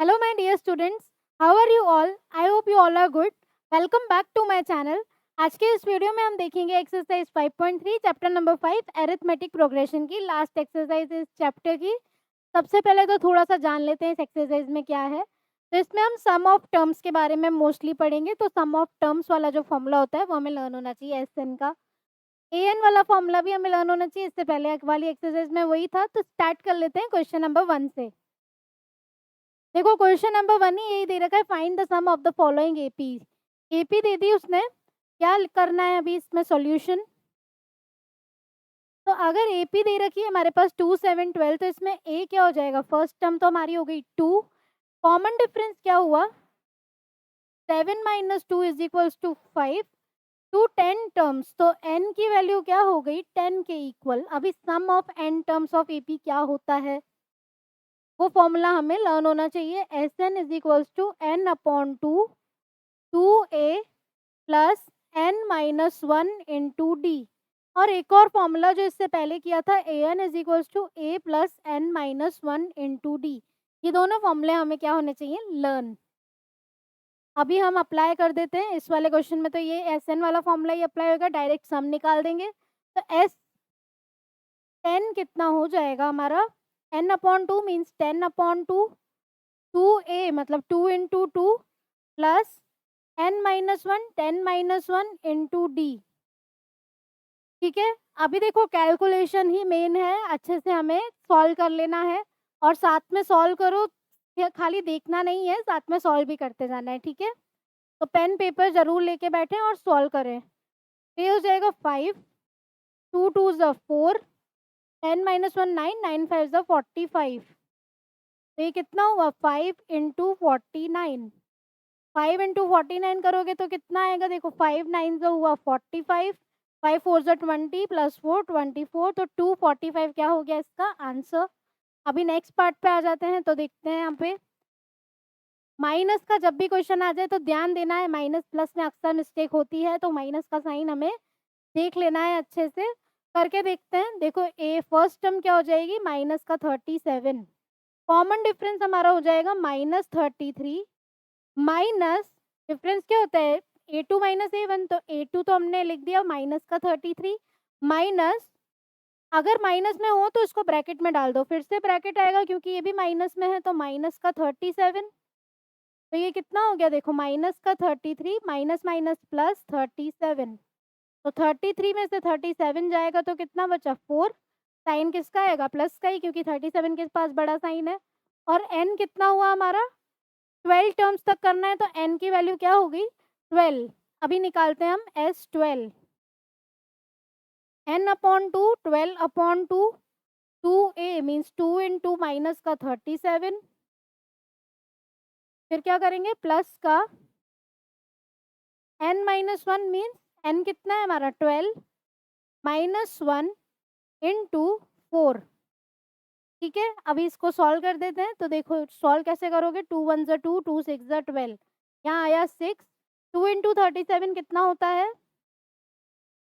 Hello, my dear students. How are you all? I hope you all are good. Welcome back to my channel. आज के इस video में हम देखेंगे exercise 5.3 chapter number 5 arithmetic progression की last exercise इस chapter की। सबसे पहले तो थोड़ा सा जान लेते हैं इस एक्सरसाइज में क्या है। तो इसमें हम सम ऑफ टर्म्स के बारे में मोस्टली पढ़ेंगे। तो सम ऑफ टर्म्स वाला जो फॉर्मूला होता है वो हमें लर्न होना चाहिए एस एन का। ए एन वाला फॉर्मूला भी हमें लर्न होना चाहिए। इससे पहले वाली एक्सरसाइज में वही था। तो स्टार्ट कर लेते हैं क्वेश्चन नंबर 1 से। देखो क्वेश्चन नंबर 1 ही यही दे रखा है, find the sum of the following AP. AP दे दी उसने, क्या करना है अभी इसमें सॉल्यूशन। तो अगर एपी दे रखी है हमारे पास 2 7 12, तो इसमें ए क्या हो जाएगा, फर्स्ट टर्म तो हमारी हो गई 2, कॉमन डिफरेंस क्या हुआ 7 minus 2 is equals to 5 to 10 terms, तो n की वैल्यू क्या हो गई 10 के इक्वल। अभी sum of n terms of AP क्या होता है वो फॉर्मूला हमें लर्न होना चाहिए। S N is equals to n upon two A plus N minus one into d. और एक और फॉर्मूला जो इससे पहले किया था, a n is equals to A plus N minus one into D. ये दोनों फॉर्मूले हमें क्या होने चाहिए, लर्न। अभी हम अप्लाई कर देते हैं इस वाले क्वेश्चन में। तो ये एस एन वाला फॉर्मूला ही अप्लाई होगा, डायरेक्ट सम निकाल देंगे। तो एस 10 कितना हो जाएगा हमारा, n upon two means 10 upon two a मतलब 2 into two plus N minus one 10 minus one into D. ठीक है, अभी देखो कैलकुलेशन ही मेन है, अच्छे से हमें सॉल्व कर लेना है। और साथ में सॉल्व करो, खाली देखना नहीं है, साथ में सॉल्व भी करते जाना है। ठीक है, तो पेन पेपर जरूर लेके बैठें और सॉल्व करें। ये हो जाएगा 5, 2 2 ज़ 4, 10 माइनस वन 9, 9 5 ज़ 45। तो ये कितना हुआ 5 इंटू 49। 5 इंटू 49 करोगे तो कितना आएगा, देखो 5 9 जो हुआ 45, 5 4 जो 20 प्लस 4 24, तो 245 क्या हो गया इसका आंसर। अभी नेक्स्ट पार्ट पे आ जाते हैं। तो देखते हैं यहाँ पे माइनस का जब भी क्वेश्चन आ जाए तो ध्यान देना है, माइनस प्लस में अक्सर मिस्टेक होती है, तो माइनस का साइन हमें देख लेना है अच्छे से। करके देखते हैं। देखो ए फर्स्ट टर्म क्या हो जाएगी, माइनस का 37, कॉमन डिफरेंस हमारा हो जाएगा -33 माइनस डिफरेंस क्या होता है ए टू माइनस ए वन, तो ए टू तो हमने लिख दिया माइनस का 33 माइनस, अगर माइनस में हो तो इसको ब्रैकेट में डाल दो, फिर से ब्रैकेट आएगा क्योंकि ये भी माइनस में है, तो माइनस का 37। तो ये कितना हो गया, देखो माइनस का 33 माइनस माइनस प्लस 37। तो 33 में से 37 जाएगा तो कितना बचा 4, साइन किसका आएगा प्लस का ही, क्योंकि 37 के पास बड़ा साइन है। और n कितना हुआ हमारा 12 टर्म्स तक करना है, तो n की वैल्यू क्या होगी 12। अभी निकालते हैं हम S12, n upon two 12 upon two a means 2 into minus का 37, फिर क्या करेंगे प्लस का n minus one means n कितना है हमारा 12 माइनस वन इंटू 4। ठीक है, अभी इसको सॉल्व कर देते हैं। तो देखो सॉल्व कैसे करोगे, 2 1 ज़ा 2, 2 6 ज़ा 12, यहाँ आया 6, 2 इंटू 37 कितना होता है,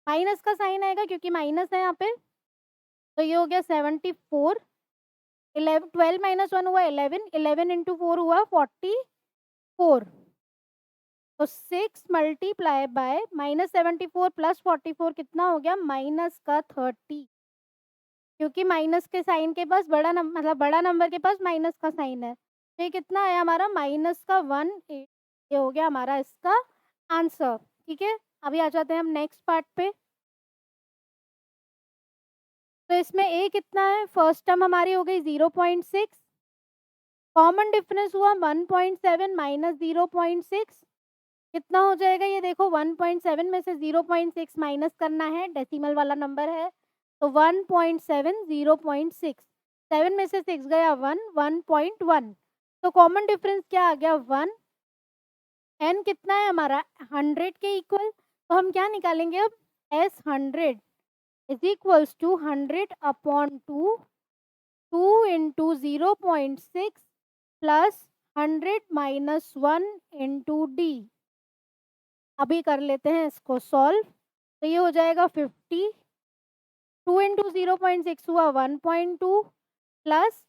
माइनस का साइन आएगा क्योंकि माइनस है यहाँ पे। तो ये हो गया 74, 11 12 माइनस वन हुआ 11, 11 इंटू 4 हुआ 44। तो 6 मल्टीप्लाई बाय -74 प्लस 44 कितना हो गया माइनस का 30, क्योंकि माइनस के साइन के पास बड़ा नंबर मतलब बड़ा नंबर के पास माइनस का साइन है। तो ये कितना आया हमारा माइनस का 1 8, ये हो गया हमारा इसका आंसर। ठीक है, अभी आ जाते हैं हम नेक्स्ट पार्ट पे। तो इसमें ए कितना है, फर्स्ट टर्म हमारी हो गई 0.6, कॉमन डिफरेंस हुआ 1.7 माइनस 0.6, कितना हो जाएगा ये देखो 1.7 में से 0.6 माइनस करना है, डेसिमल वाला नंबर है, तो 1.7 0.6, 7 में से 6 गया 1 1.1, तो कॉमन डिफरेंस क्या आ गया 1। एन कितना है हमारा 100 के इक्वल, तो हम क्या निकालेंगे अब S 100 is equals to 100 upon 2, 2 into 0.6 plus 100 minus 1 into D. अभी कर लेते हैं इसको सॉल्व। तो ये हो जाएगा 50, 2 इंटू 0.6 हुआ 1.2 प्लस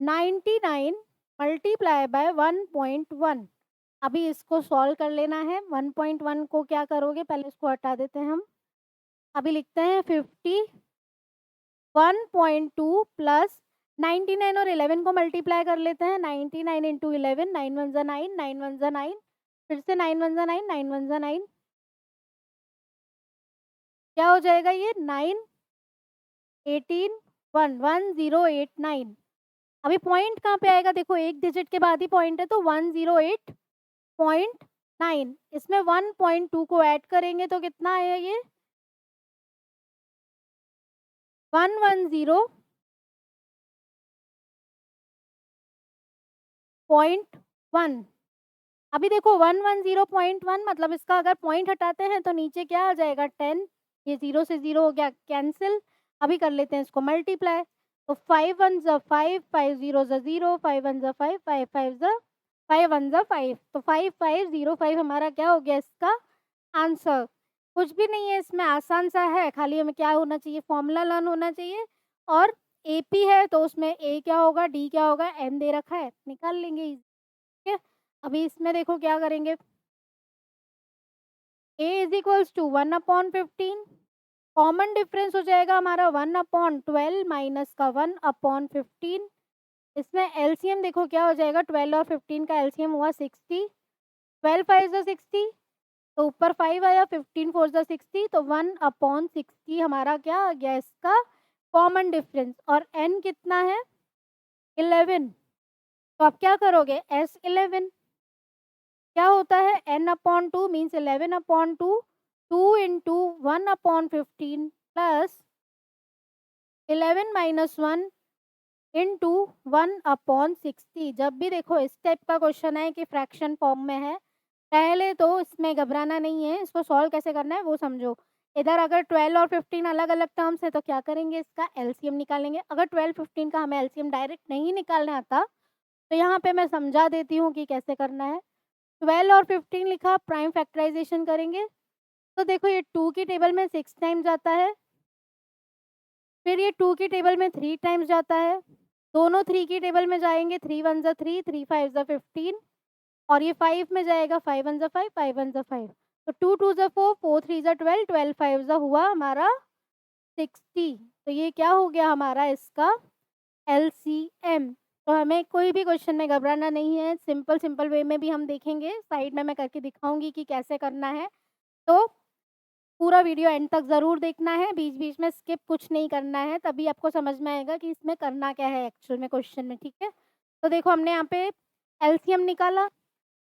99 मल्टीप्लाई बाय 1.1। अभी इसको सॉल्व कर लेना है। 1.1 को क्या करोगे, पहले इसको हटा देते हैं हम। अभी लिखते हैं 50 1.2 प्लस 99 और 11 को मल्टीप्लाई कर लेते हैं। 99 इंटू 11, 9 1 जा 9, 9 1 जा 9, फिर से 9 1 जा 9, 9 1 जा 9, क्या हो जाएगा ये 9 18 1 1089। अभी पॉइंट कहाँ पे आएगा, देखो एक डिजिट के बाद ही पॉइंट है, तो 108.9। इसमें 1.2 को ऐड करेंगे तो कितना आया ये 110.1। अभी देखो 110.1 मतलब इसका अगर पॉइंट हटाते हैं तो नीचे क्या आ जाएगा 10। ये 0 से 0 हो गया कैंसिल। अभी कर लेते हैं इसको मल्टीप्लाई। तो 5 1 जा 5, 5 0 जा 0, 5 1 जा 5, 5 5 जा 5 1 जा 5, तो 5505 हमारा क्या हो गया इसका आंसर। कुछ भी नहीं है इसमें, आसान सा है, खाली हमें क्या होना चाहिए, फॉर्मूला लर्न होना चाहिए। और एपी है तो उसमें ए क्या होगा, डी क्या होगा, एन दे रखा है, निकाल लेंगे। ठीक है, अभी इसमें देखो क्या करेंगे, a is equals to 1/15। Common difference हो जाएगा हमारा 1/12 माइनस का 1/15। इसमें एलसीएम देखो क्या हो जाएगा, 12 और 15 का एलसीएम हुआ 60। 12 5 जा 60, तो ऊपर 5 आया, 15 4 जा 60, तो 1/60 हमारा क्या आ गया इसका कॉमन डिफरेंस। और n कितना है 11, तो आप क्या करोगे S11 क्या होता है n/2 means 11/2, 2 into 1/15 plus 11 minus 1 into 1/60। जब भी देखो इस टाइप का क्वेश्चन है कि फ्रैक्शन फॉर्म में है, पहले तो इसमें घबराना नहीं है, इसको सॉल्व कैसे करना है वो समझो। इधर अगर 12 और 15 अलग अलग टर्म्स है तो क्या करेंगे, इसका एलसीएम निकालेंगे। अगर 12 15 का हमें एलसीएम डायरेक्ट नहीं निकालना आता तो यहाँ पे मैं समझा देती हूँ कि कैसे करना है। 12 और 15 लिखा, प्राइम फैक्टराइजेशन करेंगे तो देखो ये 2 की टेबल में 6 टाइम्स जाता है, फिर ये 2 की टेबल में 3 टाइम्स जाता है, दोनों 3 की टेबल में जाएंगे, 3 1 जा 3, 3 5 जा 15, और ये 5 में जाएगा, 5 1 जा 5, 5 1 जा 5, तो 2 2 जा 4, 4 3 जा 12, 12 5 जा हुआ हमारा 60। तो ये क्या हो गया हमारा इसका एलसीएम। तो हमें कोई भी क्वेश्चन में घबराना नहीं है, सिंपल सिंपल वे में भी हम देखेंगे, साइड में मैं करके दिखाऊंगी कि कैसे करना है। तो पूरा वीडियो एंड तक ज़रूर देखना है, बीच-बीच में स्किप कुछ नहीं करना है, तभी आपको समझ में आएगा कि इसमें करना क्या है एक्चुअल में क्वेश्चन में, ठीक है? तो देखो हमने यहाँ पे एलसीएम निकाला,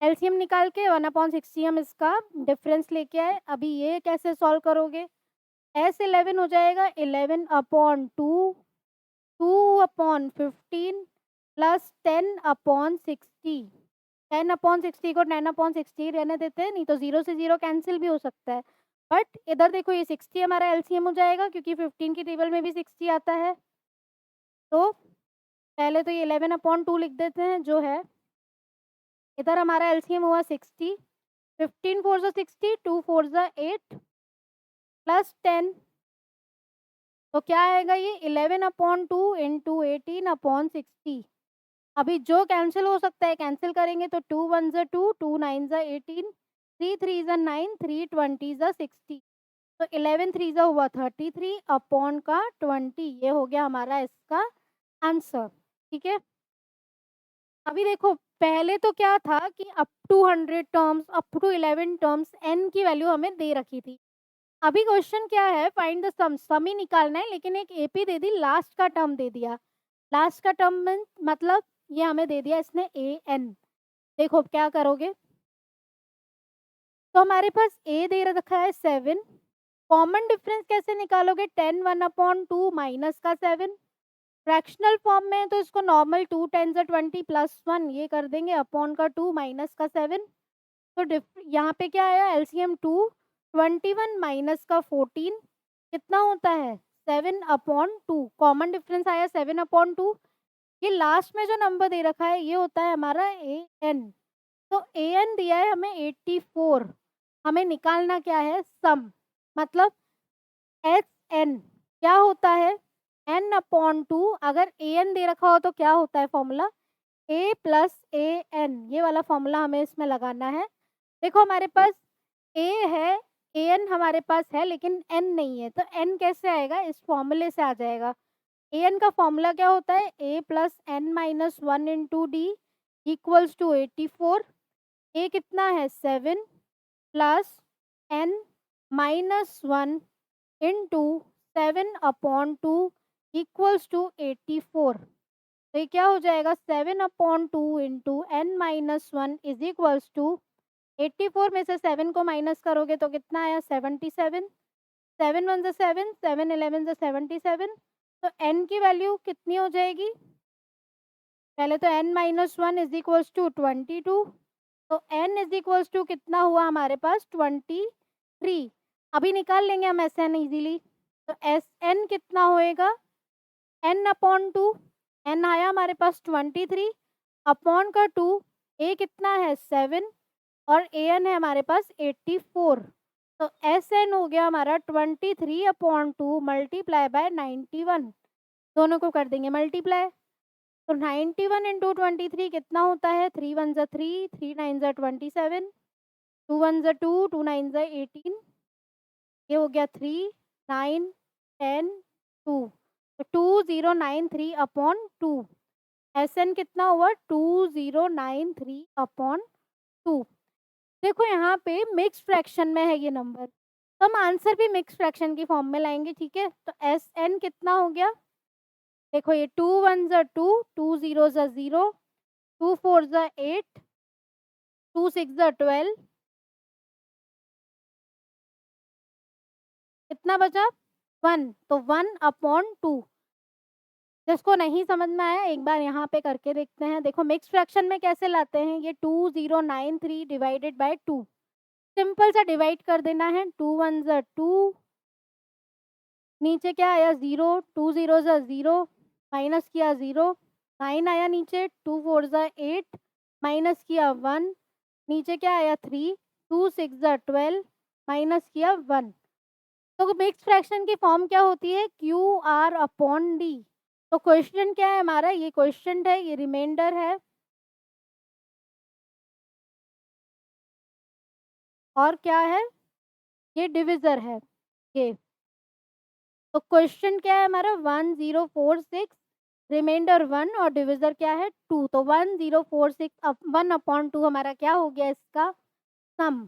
एलसीएम निकाल के 1/60 हम इसका डिफरेंस लेके आए। अभी ये कैसे सॉल्व करोगे, S11 हो जाएगा 11/2, 2/15 प्लस 10/60। 10/60 को 10/60 रहने देते हैं, नहीं तो 0 से 0 कैंसिल भी हो सकता है। बट इधर देखो ये 60 हमारा एलसीएम हो जाएगा क्योंकि 15 की टेबल में भी 60 आता है। तो पहले तो ये 11/2 लिख देते हैं जो है, इधर हमारा एलसीएम हुआ 60, 15 4 जा 60, 2 4 जा 8 प्लस 10, तो क्या आएगा ये 11/2 इंटू 18/60। अभी जो कैंसिल हो सकता है कैंसिल करेंगे, तो 2 1 जा 2, 2 9 जा 18, 3 3 जा 9, 3 20 जा 60, तो 11 3 जा हुआ 33 अपॉन का 20, ये हो गया हमारा इसका आंसर। ठीक है, अभी देखो पहले तो क्या था कि up to 100 terms, up to 11 terms, n की वैल्यू हमें दे रखी थी। अभी क्वेश्चन क्या है, फाइंड द सम, सम ही निकालना है, लेकिन एक एपी दे दी, लास्ट का टर्म दे दिया। लास्ट का टर्म में मतलब ये हमें दे दिया इसने ए एन। देखो क्या करोगे, तो हमारे पास ए दे रखा है 7, कॉमन डिफरेंस कैसे निकालोगे, 10 1/2 माइनस का 7, फ्रैक्शनल फॉर्म में है तो इसको नॉर्मल 2 10 जा 20 प्लस 1 ये कर देंगे, अपॉन का 2 माइनस का 7। तो यहाँ पे क्या आया एलसीएम 2, 21 माइनस का 14 कितना होता है 7/2, कॉमन डिफरेंस आया 7/2। ये लास्ट में जो नंबर दे रखा है ये होता है हमारा ए एन। तो ए एन दिया है हमें 84, हमें निकालना क्या है सम, मतलब एच एन क्या होता है n/2। अगर ए एन दे रखा हो तो क्या होता है formula, A plus A N, ये वाला फॉर्मूला हमें इसमें लगाना है। देखो हमारे पास ए है, ए एन हमारे पास है, लेकिन एन नहीं है, तो एन कैसे आएगा? इस फॉर्मूले से आ जाएगा। ए एन का फॉर्मूला क्या होता है? A plus N minus one into d equals to 84। A कितना है? 7 plus N minus one into 7/2 equals to 84। तो ये क्या हो जाएगा? 7/2 into N minus one is equals to 84 में से 7 को माइनस करोगे तो कितना आया? 77। 7 वन ज़ा 7, 7 11 ज़ा 77। तो n की वैल्यू कितनी हो जाएगी? पहले तो n minus one is equals to 22। तो n इज इक्वल्स टू कितना हुआ हमारे पास? 23। अभी निकाल लेंगे हम एस एन ईजिली। तो एस एन कितना होएगा? n/2। n आया हमारे पास 23 अपॉन का 2। ए कितना है? 7 और ए एन है हमारे पास 84। तो एस एन हो गया हमारा 23/2 मल्टीप्लाई बाय 91। दोनों को कर देंगे मल्टीप्लाई। तो 91 इंटू 23 कितना होता है? 3 वन ज़ा 3, 3 नाइन ज़ा 27, 2 वन ज़ा 2, 2 नाइन ज़ा 18। ये हो गया 3, 9, 10, 2। तो 2093/2। एस एन कितना हुआ? 2093/2। देखो यहाँ पे मिक्स फ्रैक्शन में है ये नंबर, तो हम आंसर भी मिक्स फ्रैक्शन की फॉर्म में लाएंगे, ठीक है। तो एस एन कितना हो गया? देखो ये 2 वन ज़ा 2, 2 ज़ीरो ज़ा 0, 2 फोर ज़ा 8, 2 सिक्स ज़ा 12, कितना बचा? 1। तो 1/2। जिसको नहीं समझ में आया एक बार यहाँ पे करके देखते हैं। देखो मिक्स फ्रैक्शन में कैसे लाते हैं? ये 2093 डिवाइडेड बाय 2, सिंपल सा डिवाइड कर देना है। 2 वन ज़ा 2, नीचे क्या आया? 0, 2 ज़ीरो ज़ा 0, माइनस किया 0, 9 आया नीचे, 2 फोर ज़ा 8, माइनस किया 1, नीचे क्या आया? 3, 2 सिक्स ज़ा 12, माइनस किया 1। तो मिक्स फ्रैक्शन की फॉर्म क्या होती है? Q R upon D. तो क्वेश्चन क्या है हमारा? ये क्वेश्चन है, ये रिमाइंडर है और क्या है? ये डिविज़र है ये। तो क्वेश्चन क्या है हमारा? 1046, रिमाइंडर 1 और डिविज़र क्या है? 2। तो 1046 1/2 हमारा क्या हो गया? इसका सम,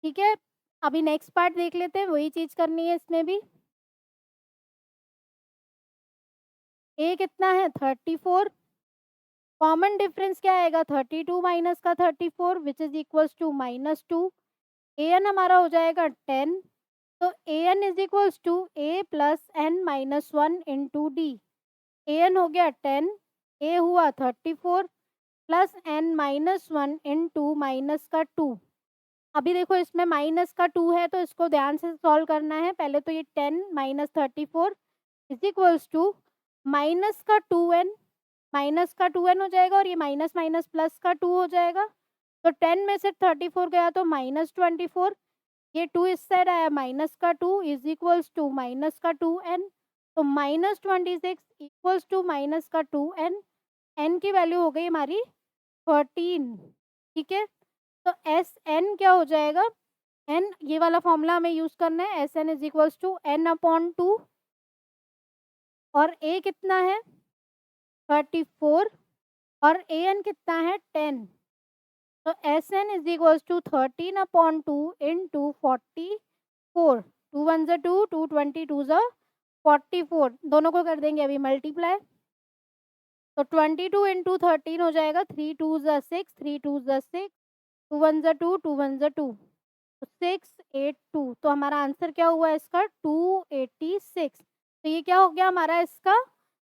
ठीक है। अभी नेक्स्ट पार्ट देख लेते हैं, वही चीज़ करनी है इसमें भी। ए कितना है? 34। कॉमन डिफरेंस क्या आएगा? 32 माइनस का 34 which is equals to -2। A n हमारा हो जाएगा 10। तो a n is equals to A plus N minus one into d. A n हो गया 10, ए हुआ 34 plus N minus one into minus का 2। अभी देखो इसमें माइनस का 2 है तो इसको ध्यान से सॉल्व करना है। पहले तो ये 10 minus 34 is equals to minus का 2n, माइनस का 2n हो जाएगा और ये माइनस माइनस प्लस का 2 हो जाएगा। तो 10 में से 34 गया तो -24, ये 2 इस साइड आया, माइनस का 2 इज इक्वल्स टू माइनस का 2n। तो -26 इक्वल्स टू माइनस का 2n। n की वैल्यू हो गई हमारी 13, ठीक है। तो एस एन क्या हो जाएगा? एन, ये वाला फॉर्मूला हमें यूज करना है। S N is equals to n/2 और ए कितना है? 34 और ए एन कितना है? 10। तो S N is equals to 13/2 into 44। 2 one ज़ा 2, 2 22 ज़ा 44। दोनों को कर देंगे अभी मल्टीप्लाई। तो 22 इंटू 13 हो जाएगा 3 2 ज़ा 6, 3 2 ज़ा 6, 2 वन ज़ा 2, 2 वन ज़ा 2, 682। तो हमारा आंसर क्या हुआ इसका? 286। तो ये क्या हो गया हमारा इसका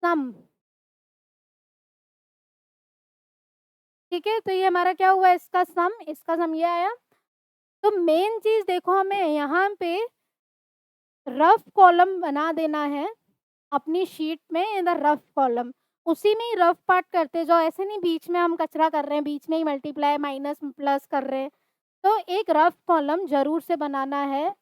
सम, ठीक है। तो ये हमारा क्या हुआ? इसका सम, इसका सम ये आया। तो मेन चीज देखो, हमें यहाँ पे रफ कॉलम बना देना है अपनी शीट में, इन द रफ कॉलम। उसी में ही रफ पार्ट करते जाओ, ऐसे नहीं बीच में हम कचरा कर रहे हैं, बीच में ही मल्टीप्लाई माइनस प्लस कर रहे हैं। तो एक रफ कॉलम ज़रूर से बनाना है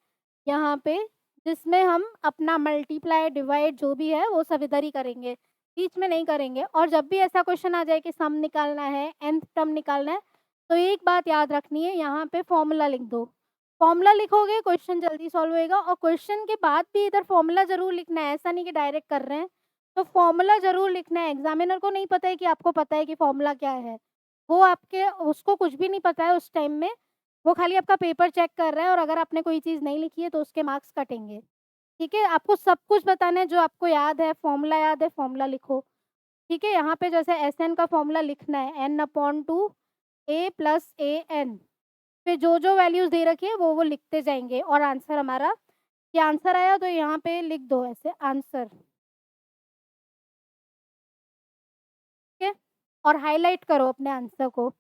यहाँ पे, जिसमें हम अपना मल्टीप्लाई डिवाइड जो भी है वो सब इधर ही करेंगे। बीच में नहीं करेंगे। और जब भी ऐसा क्वेश्चन आ जाए कि सम निकालना है, nth टर्म निकालना है, तो एक बात याद रखनी है, यहाँ पे फॉर्मूला लिख दो। फॉर्मूला लिखोगे क्वेश्चन जल्दी सॉल्व होएगा, और क्वेश्चन के बाद भी इधर फॉर्मूला ज़रूर लिखना है, ऐसा नहीं कि डायरेक्ट कर रहे हैं। तो फॉर्मूला ज़रूर लिखना है। एग्जामिनर को नहीं पता है कि आपको पता है कि फॉर्मूला क्या है। वो आपके उसको कुछ भी नहीं पता है उस टाइम में, वो खाली आपका पेपर चेक कर रहा है, और अगर आपने कोई चीज़ नहीं लिखी है तो उसके मार्क्स कटेंगे। ठीक है? आपको सब कुछ बताना है, जो आपको याद है, फॉर्मूला याद है, फॉर्मूला लिखो। ठीक है? यहाँ पे जैसे एसएन का फॉर्मूला लिखना है n/2 a plus A N. फिर जो वैल्यूज़ दे रखी है वो लिखते जाएँगे, और आंसर हमारा, ये आंसर आया तो यहाँ पे लिख दो ऐसे आंसर। ठीक है? और हाइलाइट करो अपने आंसर को,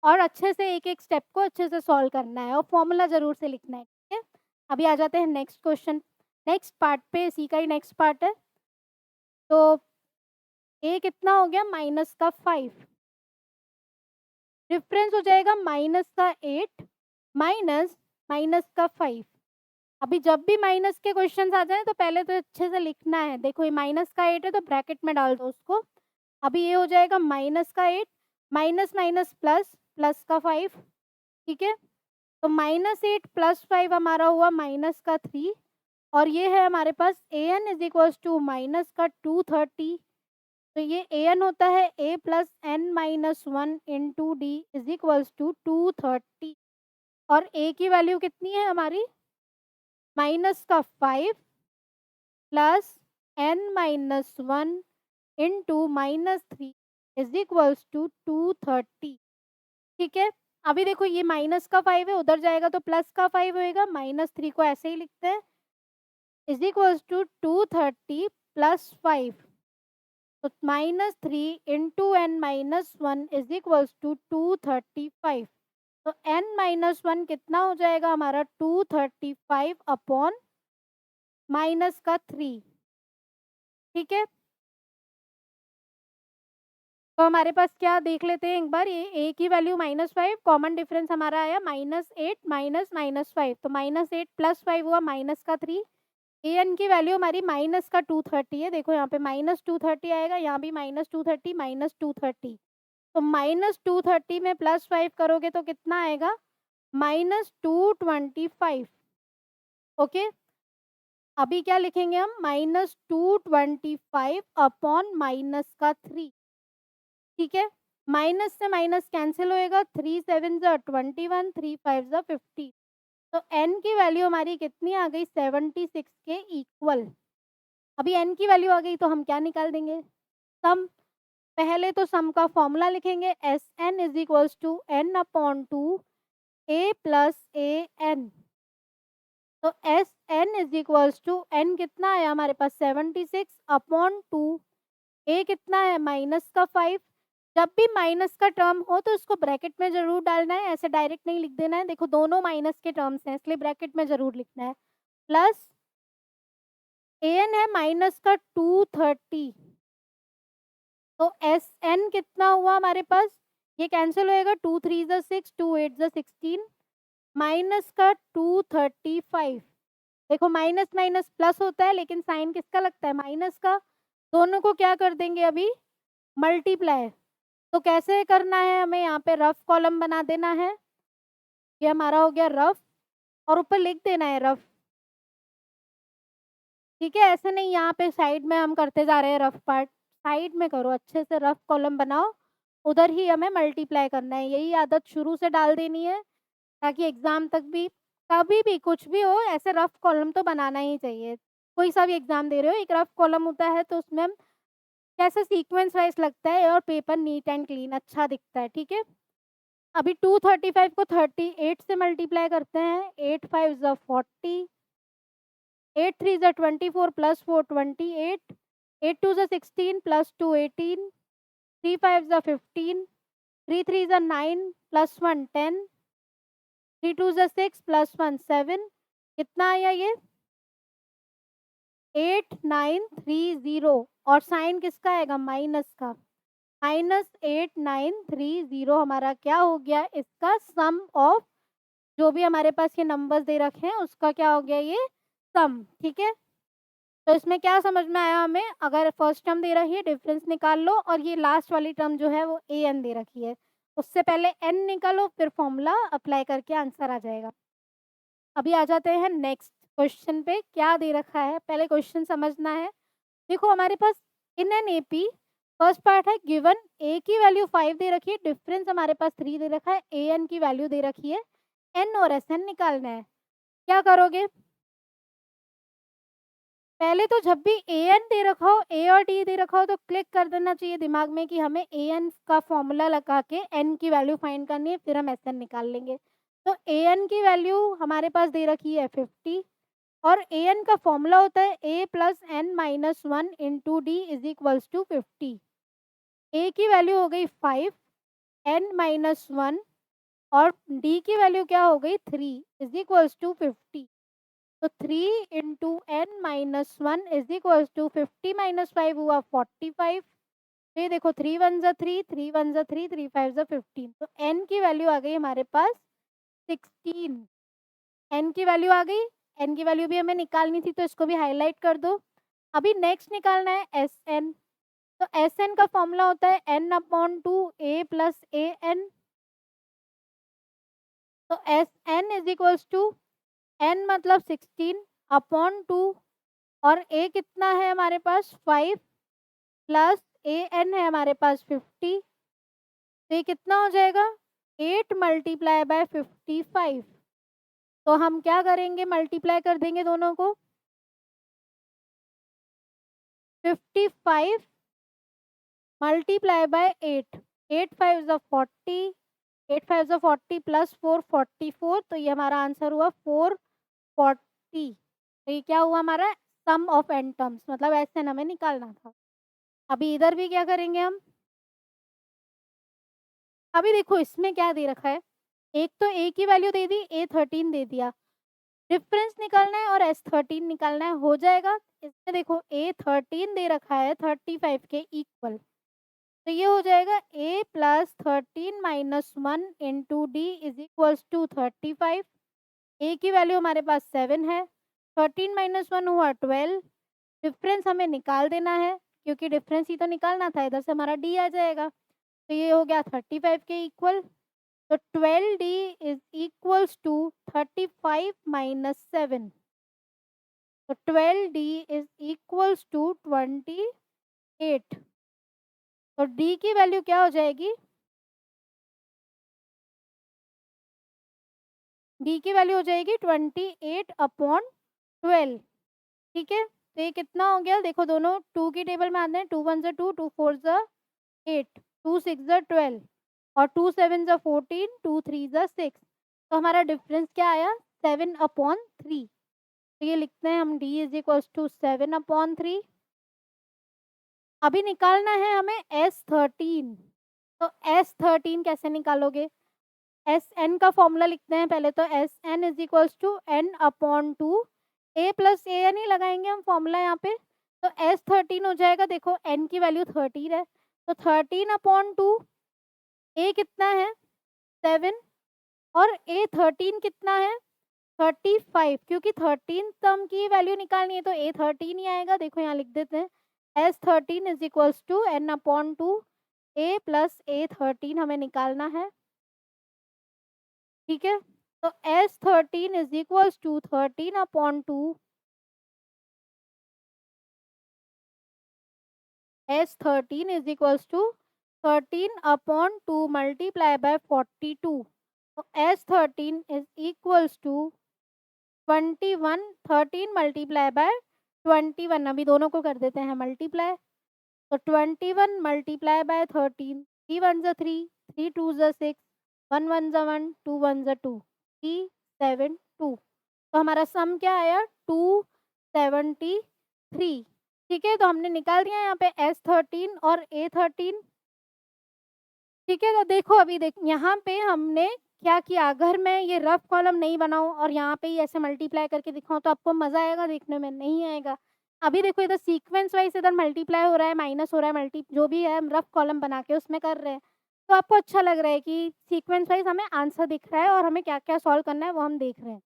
और अच्छे से एक-एक स्टेप को अच्छे से सॉल्व करना है, और फॉर्मूला ज़रूर से लिखना है। ठीक है? अभी आ जाते हैं नेक्स्ट क्वेश्चन, नेक्स्ट पार्ट पे, इसी का ही नेक्स्ट पार्ट है। तो ए कितना हो गया? माइनस का 5। डिफरेंस हो जाएगा माइनस का 8 माइनस माइनस का 5। अभी जब भी माइनस के क्वेश्चंस आ जाएँ तो पहले तो अच्छे से लिखना है। देखो ये माइनस का 8 है तो ब्रैकेट में डाल दो उसको। अभी ये हो जाएगा माइनस का 8 माइनस माइनस प्लस, प्लस का 5। ठीक है? तो -8 + 5 हमारा हुआ माइनस का 3, और ये है हमारे पास an is equals to minus का 230। तो ये an होता है a plus n minus 1 into D is equals to 230, और a की वैल्यू कितनी है हमारी? माइनस का 5 plus n minus 1 into -3 is equals to 230। ठीक है? अभी देखो ये माइनस का 5 है, उधर जाएगा तो प्लस का 5 होएगा, -3 को ऐसे ही लिखते हैं, इज़ इक्वल्स टू 230 प्लस 5। तो -3 into n minus 1 is equals to 235। तो n माइनस 1 कितना हो जाएगा हमारा? 235 अपॉन माइनस का 3। ठीक है? तो हमारे पास क्या देख लेते हैं एक बार, ये a की वैल्यू -5, कॉमन डिफरेंस हमारा आया -8 माइनस -5, तो -8 प्लस 5 हुआ माइनस का 3। an की वैल्यू हमारी माइनस का 230 है, देखो यहाँ पे -230 आएगा, यहाँ भी -230 -230। तो -230 में +5 करोगे तो कितना आएगा? -225। ओके? अभी क्या लिखेंगे हम? -225 अपॉन माइनस का 3। ठीक है? माइनस से माइनस कैंसिल होएगा, 3 7 ज़ा 21, 3 5 ज़ा 50। तो n की वैल्यू हमारी कितनी आ गई? 76 के इक्वल। अभी n की वैल्यू आ गई तो हम क्या निकाल देंगे? सम। पहले तो सम का फॉर्मूला लिखेंगे, Sn is equals to n/2 a plus A N. तो Sn is equals to n कितना आया हमारे पास? 76 अपॉन 2, a कितना है? माइनस का 5। जब भी माइनस का टर्म हो तो इसको ब्रैकेट में ज़रूर डालना है, ऐसे डायरेक्ट नहीं लिख देना है। देखो दोनों माइनस के टर्म्स हैं, इसलिए ब्रैकेट में ज़रूर लिखना है। प्लस an है माइनस का 230। तो Sn कितना हुआ हमारे पास? ये कैंसिल होएगा, 2 3 ज़ा 6, 2 8 ज़ा 16, माइनस का 235। देखो माइनस माइनस प्लस होता है, लेकिन साइन किसका लगता है? माइनस का। दोनों को क्या कर देंगे अभी? मल्टीप्लाई। तो कैसे करना है हमें? यहाँ पे रफ कॉलम बना देना है, ये हमारा हो गया रफ, और ऊपर लिख देना है रफ। ठीक है? ऐसे नहीं यहाँ पे साइड में हम करते जा रहे हैं रफ पार्ट, साइड में करो, अच्छे से रफ कॉलम बनाओ, उधर ही हमें मल्टीप्लाई करना है। यही आदत शुरू से डाल देनी है, ताकि एग्ज़ाम तक भी, कभी भी कुछ भी हो, ऐसे रफ कॉलम तो बनाना ही चाहिए। कोई सा भी एग्ज़ाम दे रहे हो, एक रफ कॉलम होता है तो उसमें हम कैसे सीक्वेंस वाइज़ लगता है, और पेपर नीट एंड क्लीन अच्छा दिखता है। ठीक है? अभी 235 को 38 से मल्टीप्लाई करते हैं, 8 5 ज़ा 40, 8 3 ज़ा 24 प्लस 4 28, 8 2 ज़ा 16 प्लस 2 18, 3 5 ज़ा 15, 3 3 ज़ा 9 प्लस 1 10, 3 2 ज़ा 6 प्लस 1 7। कितना आया ये? 8930, और साइन किसका आएगा? माइनस का। -8930 हमारा क्या हो गया? इसका सम ऑफ, जो भी हमारे पास ये नंबर्स दे रखे हैं उसका क्या हो गया? ये सम। ठीक है? तो इसमें क्या समझ में आया हमें, अगर फर्स्ट टर्म दे रही है डिफरेंस निकाल लो, और ये लास्ट वाली टर्म जो है वो ए एन दे रखी है, उससे पहले एन निकालो फिर फॉर्मूला अप्लाई करके आंसर आ जाएगा। अभी आ जाते हैं नेक्स्ट क्वेश्चन पे, क्या दे रखा है पहले क्वेश्चन समझना है। देखो हमारे पास इन एन एपी फर्स्ट पार्ट है गिवन ए की वैल्यू 5 दे रखी है, डिफरेंस हमारे पास 3 दे रखा है, ए एन की वैल्यू दे रखी है, एन और एस एन निकालना है। क्या करोगे, पहले तो जब भी ए एन दे रखा हो, ए और डी दे रखा हो, तो क्लिक कर देना चाहिए दिमाग में कि हमें ए एन का फॉर्मूला लगा के एन की वैल्यू फाइंड करनी है, फिर हम एस एन निकाल लेंगे। तो ए एन की वैल्यू हमारे पास दे रखी है 50, और ए एन का फॉर्मूला होता है a plus N minus 1 into D is equals to 50। A की वैल्यू हो गई 5, एन माइनस 1, और डी की वैल्यू क्या हो गई 3 इज इक्वल्स टू 50। तो 3 into N minus 1 is equals to 50 minus 5 हुआ 45। तो ये देखो 3 1 जा 3, 3 1 जा 3, 3 5 जा 15। तो एन की वैल्यू आ गई हमारे पास 16। एन की वैल्यू आ गई, एन की वैल्यू भी हमें निकालनी थी तो इसको भी हाईलाइट कर दो। अभी नेक्स्ट निकालना है एस एन। तो एस एन का फॉर्मूला होता है N upon two A plus A N. तो S N is equals to N मतलब 16 अपॉन 2, और ए कितना है हमारे पास 5 प्लस ए एन है हमारे पास 50। तो ये कितना हो जाएगा 8 मल्टीप्लाई बाय 55। तो हम क्या करेंगे, मल्टीप्लाई कर देंगे दोनों को। 55 मल्टीप्लाई बाय 8, 8 5 ज़ा 40, 8 5 ज़ा 40 प्लस 4 44। तो ये हमारा आंसर हुआ 440। तो ये क्या हुआ हमारा सम ऑफ एन टर्म्स, मतलब ऐसे हमें निकालना था। अभी इधर भी क्या करेंगे हम, अभी देखो इसमें क्या दे रखा है, एक तो ए की वैल्यू दे दी, ए 13 दे दिया, डिफरेंस निकालना है और एस 13 निकालना है, हो जाएगा। इसमें देखो ए 13 दे रखा है 35 के इक्वल, तो ये हो जाएगा a plus 13 minus 1 into D is equals to 35। A की वैल्यू हमारे पास 7 है, 13 माइनस 1 हुआ 12, डिफरेंस हमें निकाल देना है क्योंकि डिफरेंस ही तो निकालना था, इधर से हमारा डी आ जाएगा। तो ये हो गया 35 के इक्वल। तो 12D is equals to 35 minus 7। तो 12D इज इक्वल्स टू 28। तो D की वैल्यू क्या हो जाएगी, D की वैल्यू हो जाएगी 28 अपॉन 12। ठीक है, तो ये कितना हो गया, देखो दोनों 2 की टेबल में आते हैं, 2 1 2, 2 4 8, 2 6 12, और 2 7 14, 2 3 6। तो हमारा डिफरेंस क्या आया 7 अपॉन 3। तो ये लिखते हैं हम d is equals to 7 upon 3। अभी निकालना है हमें S13। तो S13 कैसे निकालोगे, एस एन का फॉर्मूला लिखते हैं पहले, तो S N is equals to n upon two, A plus A n ही लगाएंगे हम फॉर्मूला यहाँ पे। तो S13 हो जाएगा, देखो एन की वैल्यू 13 है, तो 13 अपॉन टू, ए कितना है 7, और ए 13 कितना है 35, क्योंकि 13 टर्म की वैल्यू निकालनी है तो ए 13 ही आएगा। देखो यहाँ लिख देते हैं S13 is equals to n upon two, A plus a 13 हमें निकालना है। ठीक है, तो S13 is equals to 13 upon two, S13 is equals to 13 upon two multiply by 42। तो S13 is equals to 21, 13 multiply by 21, अभी दोनों को कर देते हैं मल्टीप्लाई। तो 21 मल्टीप्लाई बाय 13, 3 1 जा 3, 3 2 जा 6, 1 1 जा 1, 2 1 जा 2, 3 7 2। तो हमारा सम क्या आया 273। ठीक है, तो हमने निकाल दिया यहाँ पे S13 और A13। ठीक है, तो देखो अभी देख यहाँ पे हमने क्या किया, अगर मैं ये रफ कॉलम नहीं बनाऊँ और यहाँ पे ही ऐसे मल्टीप्लाई करके दिखाऊँ तो आपको मज़ा आएगा देखने में, नहीं आएगा। अभी देखो इधर सीक्वेंस वाइज इधर मल्टीप्लाई हो रहा है, माइनस हो रहा है, मल्टी जो भी है हम रफ कॉलम बना के उसमें कर रहे हैं। तो आपको अच्छा लग रहा है कि सीक्वेंस वाइज हमें आंसर दिख रहा है और हमें क्या-क्या सॉल्व करना है वो हम देख रहे हैं।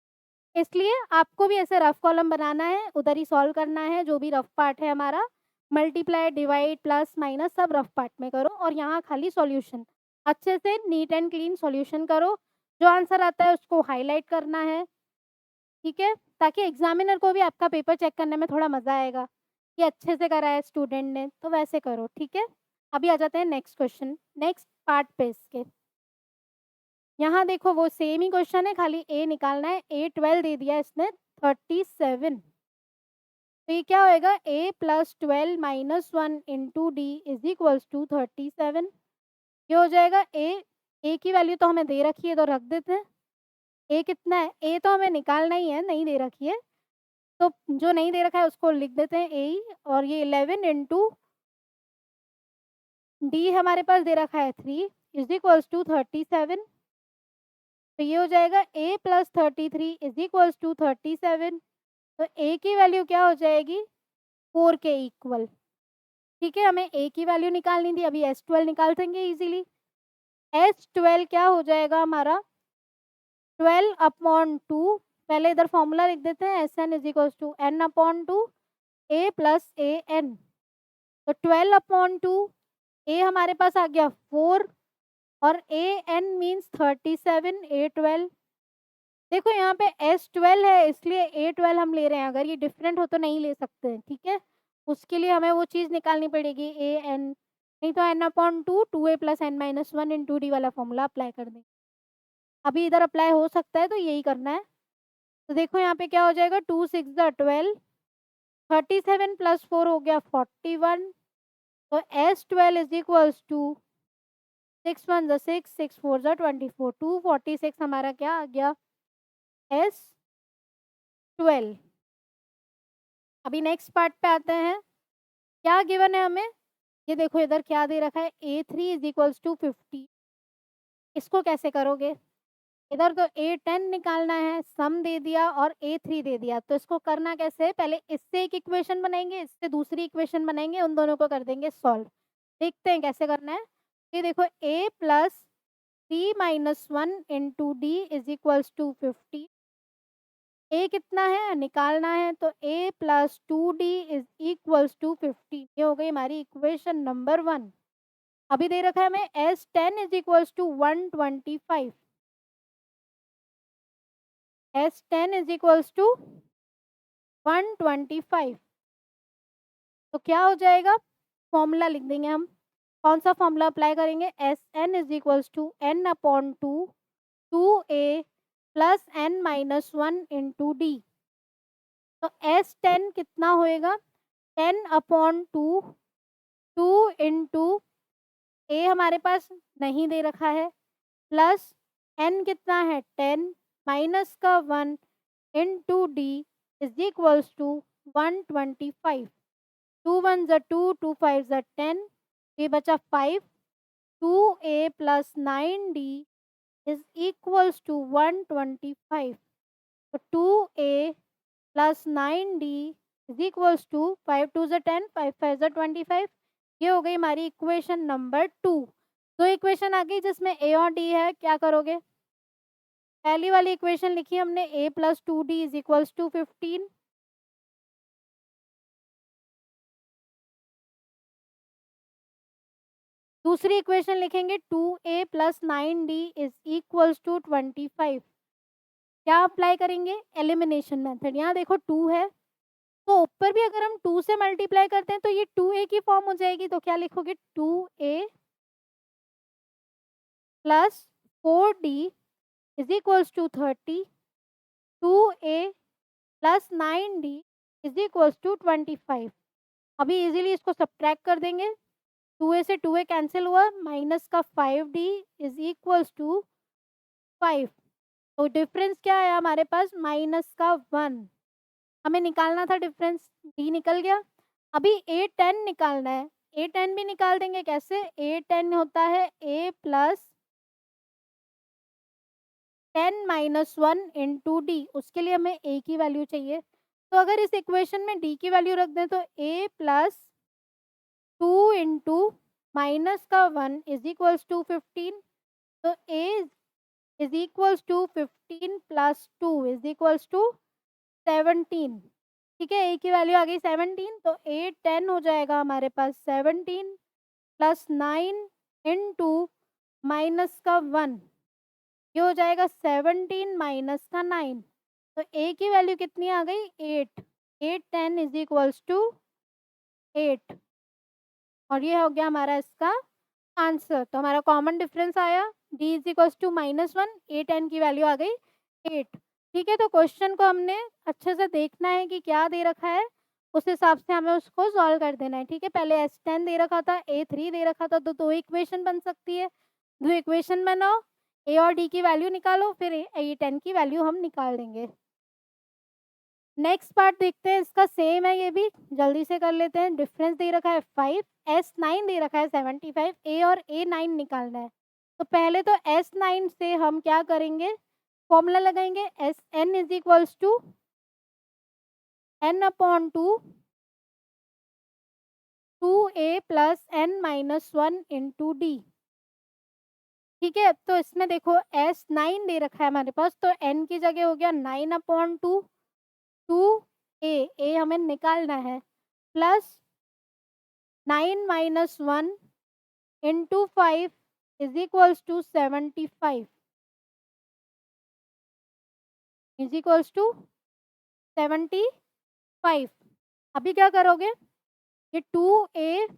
इसलिए आपको भी ऐसे रफ कॉलम बनाना है, उधर ही सॉल्व करना है, जो भी रफ पार्ट है हमारा, मल्टीप्लाई, डिवाइड, प्लस, माइनस सब रफ पार्ट में करो और यहाँ खाली सॉल्यूशन। अच्छे से नीट एंड क्लीन सॉल्यूशन करो, जो आंसर आता है उसको हाइलाइट करना है, ठीक है? ताकि एग्ज़ामिनर को भी आपका पेपर चेक करने में थोड़ा मज़ा आएगा, कि अच्छे से करा है स्टूडेंट ने, तो वैसे करो, ठीक है? अभी आ जाते हैं नेक्स्ट क्वेश्चन, नेक्स्ट पार्ट पे इसके। यहाँ देखो वो सेम ही क्वेश्चन है, खाली ए निकालना है। ए 12 दे दिया इसने 37, तो ये क्या होएगा? A plus 12 minus 1 into D is equals to 37। ये हो जाएगा ए की वैल्यू तो हमें दे रखी है तो रख देते हैं। ए कितना है? ए तो हमें निकालना ही है, नहीं दे रखी है, तो जो नहीं दे रखा है उसको लिख देते हैं ए ही। और ये 11 इंटू डी हमारे पास दे रखा है 3 इज इक्वल्स टू 37। तो ये हो जाएगा a plus 33 is equals to 37। तो a की वैल्यू क्या हो जाएगी? 4 के इक्वल। ठीक है, हमें a की वैल्यू निकालनी थी, अभी S12 निकाल देंगे इजीली। S12 क्या हो जाएगा हमारा? 12 अपॉन 2, पहले इधर फॉर्मूला लिख देते हैं, Sn is equals to n upon 2 a plus A N. तो 12 अपॉन 2 a हमारे पास आ गया 4 और ए एन मीन्स 37, A12। देखो यहाँ पे S12 है इसलिए A12 हम ले रहे हैं, अगर ये डिफरेंट हो तो नहीं ले सकते हैं, ठीक है? उसके लिए हमें वो चीज़ निकालनी पड़ेगी AN, नहीं तो n upon 2 2a plus n minus 1 into D वाला फॉर्मूला अप्लाई कर दें। अभी इधर अप्लाई हो सकता है तो यही करना है। तो देखो यहाँ पे क्या हो जाएगा? 2 6 12, 37 प्लस 4 हो गया 41। तो S12 इज इक्वल्स टू 6 1 6 6 4 24, 246 हमारा क्या आ गया? S12। अभी नेक्स्ट पार्ट पे आते हैं, क्या गिवन है हमें? ये देखो इधर क्या दे रखा है? A3 is equals to 50। इसको कैसे करोगे? इधर तो A10 निकालना है, सम दे दिया और A3 दे दिया, तो इसको करना कैसे है? पहले इससे एक इक्वेशन बनाएंगे, इससे दूसरी इक्वेशन बनाएंगे, उन दोनों को कर देंगे सॉल्व। देखते हैं कैसे करना है। ये देखो a plus 3 minus 1 into D is equals to 50। A कितना है निकालना है, तो a plus 2d is equals to 50। ये हो गई हमारी इक्वेशन नंबर 1। अभी दे रखा है हमें S10 is equals to 125। S10 is equals to 125। तो क्या हो जाएगा? फॉर्मूला लिख देंगे हम। कौन सा फॉर्मूला अप्लाई करेंगे? Sn is equals to n upon 2 2a plus n minus 1 into D. तो S10 कितना होएगा? 10 अपॉन 2 2 इंटू ए हमारे पास नहीं दे रखा है, प्लस n कितना है? 10 माइनस का 1 into D is equals to 125। 2 1 ज़ा 2 2 5 ज़ा 10, ये बचा 5। 2a plus 9d is equals to 125। तो 2a plus 9d is equals to 5 2 ज़ा 10 5 5 ज़ा 25। ये हो गई हमारी इक्वेशन नंबर 2। तो इक्वेशन आ गई जिसमें a और d है, क्या करोगे? पहली वाली इक्वेशन लिखी हमने a plus 2d is equals to 15। दूसरी इक्वेशन लिखेंगे 2a plus 9d is equals to 25। क्या अप्लाई करेंगे? Elimination method. यहाँ देखो 2 है, तो ऊपर भी अगर हम 2 से मल्टीप्लाई करते हैं तो ये 2a की फॉर्म हो जाएगी, तो क्या लिखोगे? 2a plus 4d is equals to 30। 2a plus 9d is equals to 25। अभी इजीली इसको सब्ट्रैक्ट कर देंगे। 2a से 2a कैंसिल हुआ, माइनस का 5d इज इक्वल्स टू 5। तो डिफरेंस क्या है हमारे पास? माइनस का 1। हमें निकालना था डिफरेंस, d निकल गया। अभी A10 निकालना है, A10 भी निकाल देंगे। कैसे? A10 होता है a plus 10 minus 1 into D, उसके लिए हमें a की वैल्यू चाहिए। तो अगर इस इक्वेशन में d की वैल्यू रख दें तो a प्लस 2 इंटू माइनस का 1 इज इक्वल्स टू 15। तो a is equals to 15 plus 2 is equals to 17। ठीक है, ए की वैल्यू आ गई 17, तो 8 10 हो जाएगा हमारे पास 17 प्लस 9 इंटू माइनस का 1, ये हो जाएगा 17 माइनस का 9। तो ए की वैल्यू कितनी आ गई 8। 8 10 इज इक्वल्स टू 8, और ये हो गया हमारा इसका आंसर। तो हमारा कॉमन डिफरेंस आया d इज इक्वल्स टू -1, 8 10 की वैल्यू आ गई 8। ठीक है, तो क्वेश्चन को हमने अच्छे से देखना है कि क्या दे रखा है, उस हिसाब से हमें उसको सॉल्व कर देना है। ठीक है, पहले S10 दे रखा था, A3 दे रखा था, तो दो इक्वेशन बन सकती है। दो इक्वेशन बनाओ, A और D की वैल्यू निकालो, फिर A10 की वैल्यू हम निकाल देंगे। नेक्स्ट पार्ट देखते हैं, इसका सेम है, ये भी जल्दी से कर लेते हैं। डिफरेंस दे रखा है 5, S9 दे रखा है 75, A और A9 निकालना है। तो पहले तो S9 से हम क्या करेंगे, फॉर्मूला लगाएंगे, Sn is equals to n/2 2a plus n minus 1 into D. ठीक है, तो इसमें देखो S9 दे रखा है हमारे पास, तो n की जगह हो गया 9/2 2a हमें निकालना है, plus 9 minus 1 into 5 is equals to 75 is equals to 75। अभी क्या करोगे, ये 2a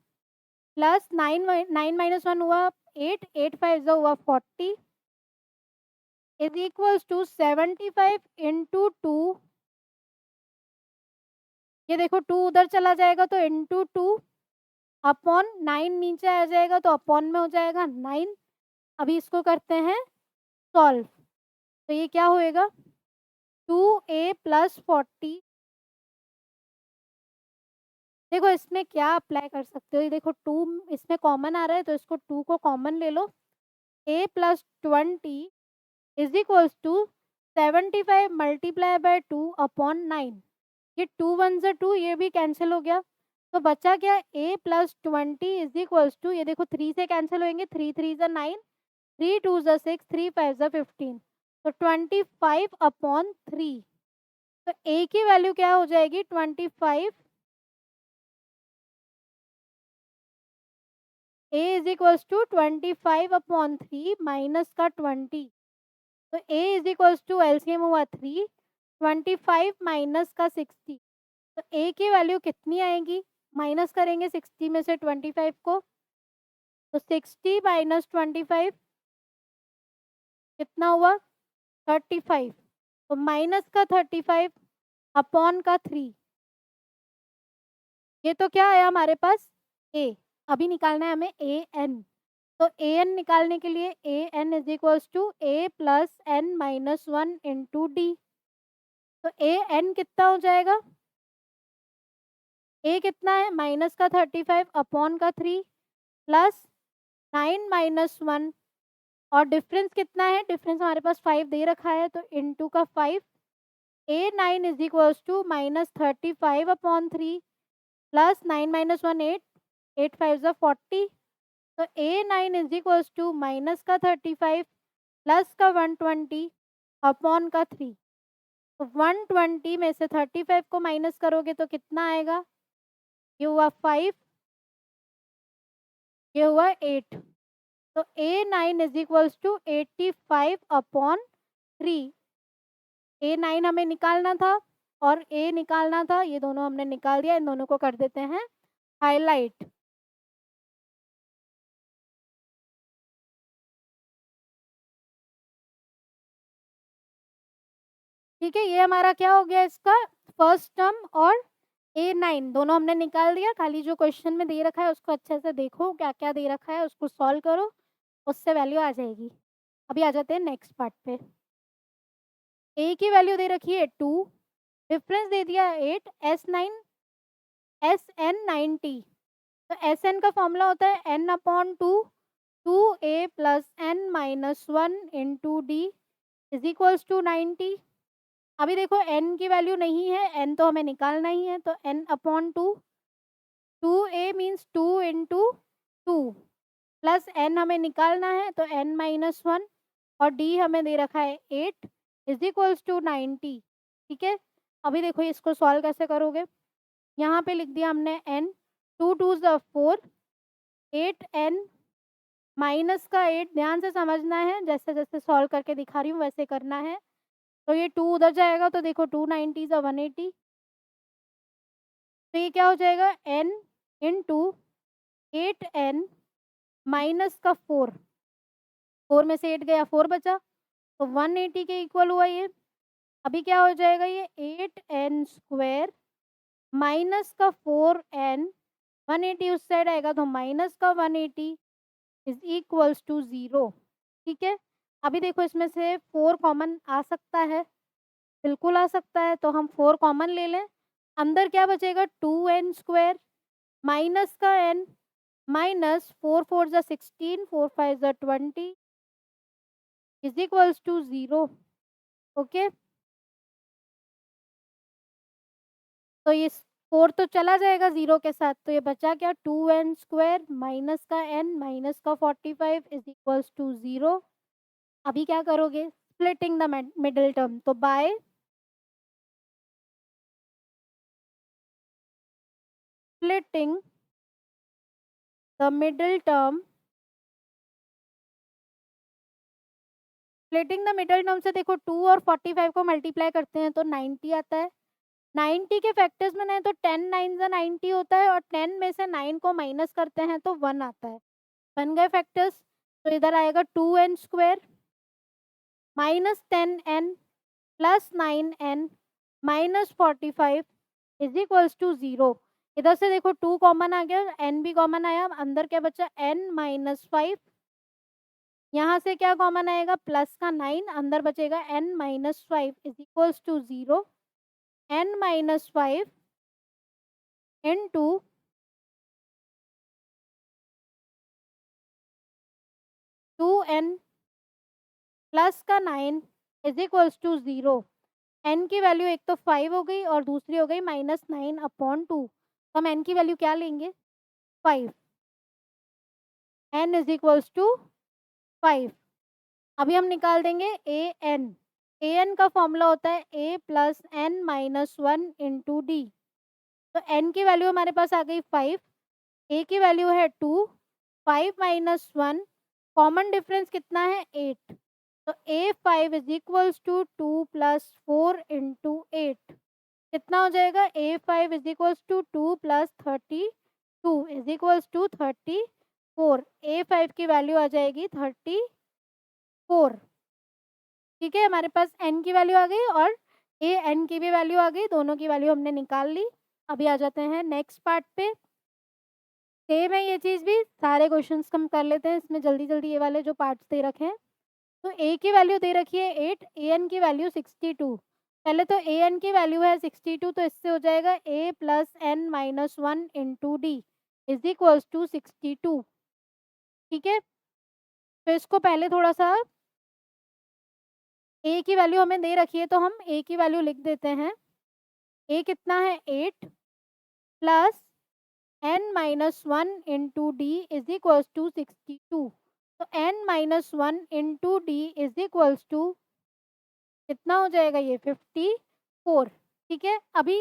प्लस 9 माइनस 1 हुआ 8, 8 5 हुआ 40 इज इक्वल्स टू 75 इंटू 2। ये देखो 2 उधर चला जाएगा तो इंटू 2 अपॉन 9 नीचे आ जाएगा तो अपॉन में हो जाएगा 9। अभी इसको करते हैं सॉल्व, तो ये क्या होएगा 2a प्लस 40। देखो इसमें क्या अप्लाई कर सकते हो, ये देखो 2 इसमें कॉमन आ रहा है, तो इसको 2 को कॉमन ले लो। a plus 20 is equals to 75 multiply by 2 upon 9। ये 2 1 से 2, ये भी कैंसिल हो गया, तो बचा क्या a plus 20 is equals to, ये देखो 3 से कैंसिल होंगे, 3 3 ज़ा 9, 3 2 ज़ा 6, 3 5 ज़ा 15, तो 25 अपॉन 3। तो a की वैल्यू क्या हो जाएगी 25, a is equals to 25 upon 3 minus का 20, तो a is equals to LCM हुआ 3, 25 माइनस का 60, तो a की वैल्यू कितनी आएगी, माइनस करेंगे 60 में से 25 को, तो 60 माइनस 25 कितना हुआ 35, तो माइनस का 35 अपॉन का 3, ये तो क्या आया हमारे पास a। अभी निकालना है हमें a n, तो a n निकालने के लिए a n is equals to a plus n minus 1 into D. तो a n कितना हो जाएगा, a कितना है माइनस का 35 अपॉन का 3 प्लस 9 माइनस 1, और डिफरेंस कितना है, डिफरेंस हमारे पास 5 दे रखा है, तो इंटू का 5, a9 is equals to minus 35 upon 3 plus 9 minus 1 8, 8 5 ज़ा 40, तो a9 is equals to minus का 35 प्लस का 120 अपॉन का 3। तो 120 में से 35 को माइनस करोगे तो कितना आएगा, ये हुआ 5, ये हुआ 8, तो a9 is equals to 85 upon 3। a9 हमें निकालना था और a निकालना था, ये दोनों हमने निकाल दिया, इन दोनों को कर देते हैं हाईलाइट। ठीक है, ये हमारा क्या हो गया, इसका फर्स्ट टर्म और a9 दोनों हमने निकाल दिया। खाली जो क्वेश्चन में दे रखा है उसको अच्छे से देखो, क्या क्या दे रखा है उसको सॉल्व करो, उससे वैल्यू आ जाएगी। अभी आ जाते हैं नेक्स्ट पार्ट पे। a की वैल्यू दे रखी है 2, डिफरेंस दे दिया 8, Sn 90, तो Sn का फॉर्मूला होता है n/2 2a plus n minus 1 into D is equals to 90। अभी देखो n की वैल्यू नहीं है, n तो हमें निकालना ही है, तो n/2 2a means 2 into 2 plus n हमें निकालना है, तो n माइनस 1 और डी हमें दे रखा है 8 इज इक्वल्स टू 90। ठीक है, अभी देखो इसको सॉल्व कैसे करोगे। यहाँ पे लिख दिया हमने n, 2 2 4, 8n माइनस का 8, ध्यान से समझना है, जैसे जैसे सॉल्व करके दिखा रही हूँ वैसे करना है। तो ये 2 उधर जाएगा तो देखो 290 ज़ा 180, तो ये क्या हो जाएगा n इंटू 8n माइनस का 4, 4 में से 8 गया 4 बचा, तो 180 के इक्वल हुआ ये। अभी क्या हो जाएगा ये 8n स्क्वायर माइनस का 4n, 180 उस साइड आएगा तो माइनस का 180 इज इक्वल्स टू 0। ठीक है, अभी देखो इसमें से 4 कॉमन आ सकता है, बिल्कुल आ सकता है, तो हम 4 कॉमन ले लें। अंदर क्या बचेगा 2n स्क्वायर माइनस का n माइनस 4 4 ज़ा 16, 4 5 ज़ा 20 इज इक्वल्स टू 0। ओके, तो ये 4 तो चला जाएगा 0 के साथ, तो ये बचा क्या 2n स्क्वायर माइनस का n माइनस का 45 इज इक्वल्स टू 0। अभी क्या करोगे, स्प्लिटिंग द मिडिल टर्म, तो by splitting the middle term, splitting the middle term से देखो 2 और 45 को मल्टीप्लाई करते हैं तो 90 आता है। 90 के फैक्टर्स में नहीं तो 10 9 ज़ा 90 होता है, और 10 में से 9 को माइनस करते हैं तो 1 आता है। बन गए फैक्टर्स, तो इधर आएगा 2n square minus 10n plus 9n minus 45 is equals to 0। इधर से देखो 2 कॉमन आ गया, n भी कॉमन आया, अंदर क्या बचा n माइनस 5, यहाँ से क्या कॉमन आएगा प्लस का 9, अंदर बचेगा n minus 5 is equals to 0। n minus 5 into 2n plus का 9 इज इक्वल्स टू 0। n की वैल्यू एक तो 5 हो गई और दूसरी हो गई -9/2, तो हम n की वैल्यू क्या लेंगे 5, n इज इक्वल्स टू 5। अभी हम निकाल देंगे ए एन का फॉर्मूला होता है a plus n minus 1 into D. तो n की वैल्यू हमारे पास आ गई 5, a की वैल्यू है 2, 5 माइनस 1, कॉमन डिफरेंस कितना है 8, तो a5 is equals to 2 plus 4 into 8, कितना हो जाएगा a5 is equals to 2 plus 32 is equals to 34। a5 की वैल्यू आ जाएगी 34। ठीक है, हमारे पास n की वैल्यू आ गई और ए एन की भी वैल्यू आ गई, दोनों की वैल्यू हमने निकाल ली। अभी आ जाते हैं नेक्स्ट पार्ट पे। सेम है ये चीज़ भी, सारे क्वेश्चंस हम कर लेते हैं इसमें जल्दी जल्दी, ये वाले जो पार्ट्स दे रखे हैं। तो ए की वैल्यू दे रखी है 8, ए एन की वैल्यू 62। पहले तो ए एन की वैल्यू है 62, तो इससे हो जाएगा a plus N minus 1 into D is equals to 62। ठीक है, तो इसको पहले थोड़ा सा, a की वैल्यू हमें दे रखी है तो हम a की वैल्यू लिख देते हैं। a कितना है 8 plus n minus 1 into D is equals to 62। तो n minus 1 into D is equals to कितना हो जाएगा ये 54। ठीक है, अभी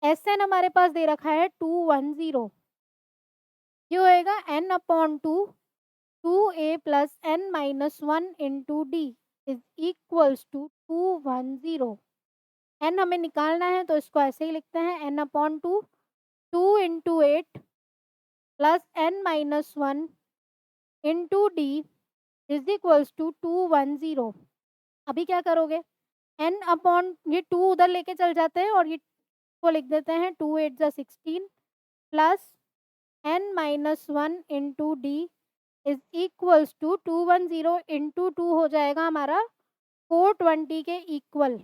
एस एन हमारे पास दे रखा है 210, ये होएगा n upon 2 a plus n minus 1 into D is equals to 210। n हमें निकालना है तो इसको ऐसे ही लिखते हैं n upon 2 into 8 plus n minus 1 into D is equals to 210। अभी क्या करोगे n अपॉन ये 2 उधर लेके चल जाते हैं और ये को लिख देते हैं 2 8 ज़ा 16 plus n minus 1 into D is equals to 210 into 2 हो जाएगा हमारा 420 के इक्वल।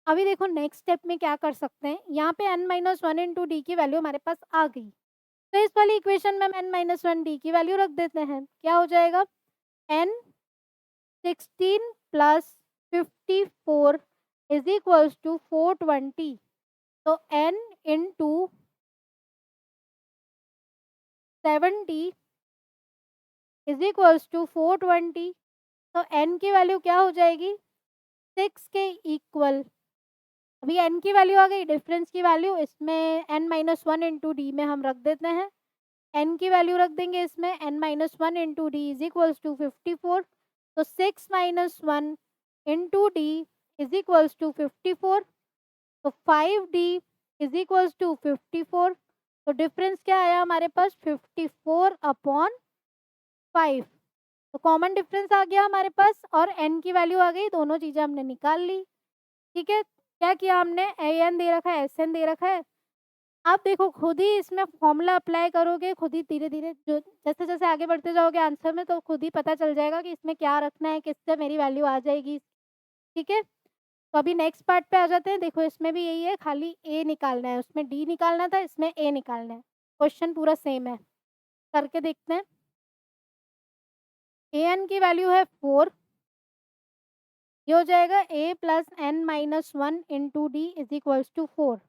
अभी देखो नेक्स्ट स्टेप में क्या कर सकते हैं, यहाँ पे n माइनस 1 इंटू डी की वैल्यू हमारे पास आ गई, तो इस वाली इक्वेशन में हम n माइनस 1 डी की वैल्यू रख देते हैं। क्या हो जाएगा n 16 plus 54 is equals to 420। तो n into 70 is equals to 420। तो n की वैल्यू क्या हो जाएगी 6 के इक्वल। अभी n की वैल्यू आ गई, डिफरेंस की वैल्यू इसमें n-1 इंटू डी में हम रख देते हैं। n की वैल्यू रख देंगे इसमें n-1 into D is equals to 54। तो 6-1 into D is equals to 54। तो 5d इज इक्वल्स टू 54। तो डिफरेंस क्या आया हमारे पास 54/5। तो कॉमन डिफरेंस आ गया हमारे पास और n की वैल्यू आ गई, दोनों चीज़ें हमने निकाल ली। ठीक है, क्या किया हमने, an दे रखा है, sn दे रखा है। आप देखो खुद ही इसमें फॉर्मूला अप्लाई करोगे, खुद ही धीरे-धीरे जो जैसे-जैसे आगे बढ़ते जाओगे आंसर में तो खुद ही पता चल जाएगा कि इसमें क्या रखना है, किससे मेरी वैल्यू आ जाएगी। ठीक है? तो अभी नेक्स्ट पार्ट पे आ जाते हैं। देखो इसमें भी यही है, खाली ए निकालना है, उसमें डी निकालना था, इसमें ए निकालना है। क्वेश्चन पूरा सेम है, करके देखते हैं। an की वैल्यू है 4, ये हो जाएगा a plus n-1 into D is equals to 4।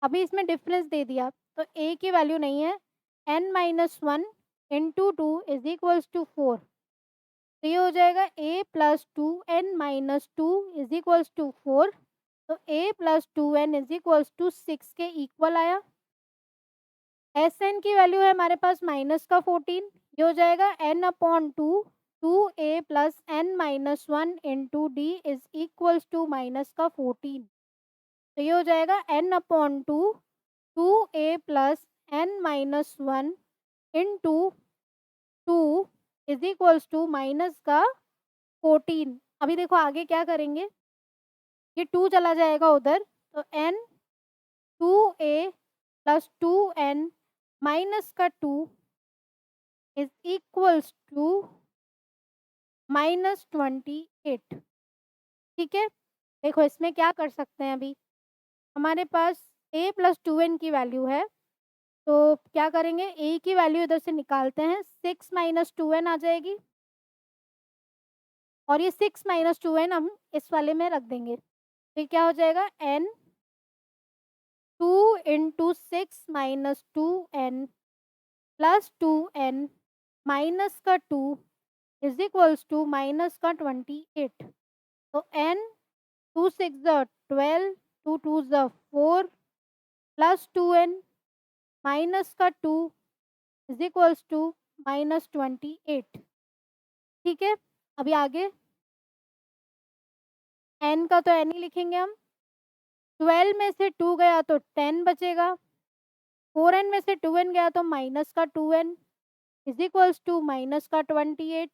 अभी इसमें डिफरेंस दे दिया तो a की वैल्यू नहीं है, n-1 into 2 is equals to 4। तो ये हो जाएगा a plus 2n-2 is equals to 4। तो a plus 2n is equals to 6 के इक्वल आया। Sn की वैल्यू है हमारे पास माइनस का 14, ये हो जाएगा n/2 2a plus n-1 into D is equals to minus का 14। तो ये हो जाएगा n/2 2a plus n-1 into 2 is equals to minus का 14। अभी देखो आगे क्या करेंगे, ये 2 चला जाएगा उधर, तो n 2a plus 2n minus का 2 इज इक्वल्स टू -28। ठीक है, देखो इसमें क्या कर सकते हैं, अभी हमारे पास a प्लस 2n की वैल्यू है, तो क्या करेंगे, a की वैल्यू इधर से निकालते हैं, 6 माइनस 2n आ जाएगी और ये 6 माइनस 2n हम इस वाले में रख देंगे। फिर क्या हो जाएगा, n 2 into 6 minus 2n plus 2n minus का 2 इज इक्वल्स टू माइनस का 28। तो n 2 6 12 2 2 4 प्लस 2n माइनस का 2 इज इक्वल्स टू -28। ठीक है, अभी आगे n का तो n ही लिखेंगे हम। 12 में से 2 गया तो 10 बचेगा, 4n में से 2n गया तो माइनस का 2n is equals to minus का 28।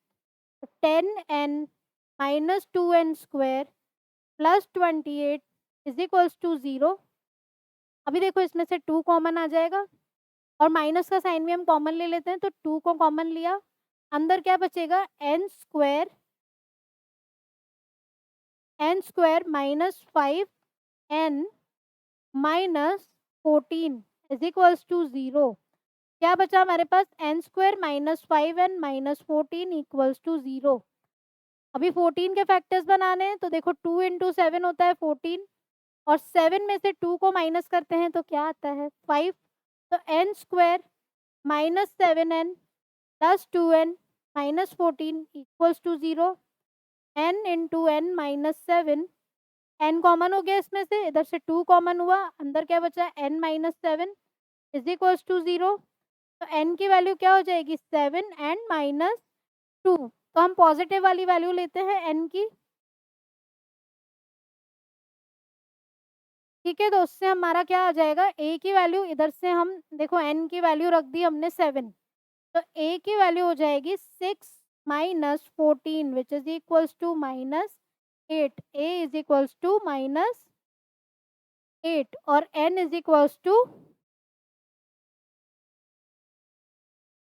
10n minus 2n square plus 28 is equals to 0। अभी देखो इसमें से 2 कॉमन आ जाएगा और माइनस का साइन भी हम कॉमन ले लेते हैं, तो 2 को कॉमन लिया, अंदर क्या बचेगा, n square minus 5n minus 14 is equals to 0। क्या बचा हमारे पास, n square minus 5n minus 14 equals to 0। अभी 14 के फैक्टर्स बनाने हैं, तो देखो 2 इंटू 7 होता है 14 और 7 में से 2 को माइनस करते हैं तो क्या आता है 5। तो n square minus 7n plus 2n minus 14 equals to 0। n into n minus 7, n common हो गया इसमें से, इधर से 2 कॉमन हुआ, अंदर क्या बचा n minus 7 is equals to 0। तो n की वैल्यू क्या हो जाएगी 7 एंड माइनस 2। तो हम पॉजिटिव वाली वैल्यू लेते हैं n की। ठीक है, तो उससे हमारा क्या आ जाएगा, a की वैल्यू इधर से हम देखो n की वैल्यू रख दी हमने 7, तो a की वैल्यू हो जाएगी 6 minus 14 which is equals to -8। a is equals to -8 और n इज इक्वल्स टू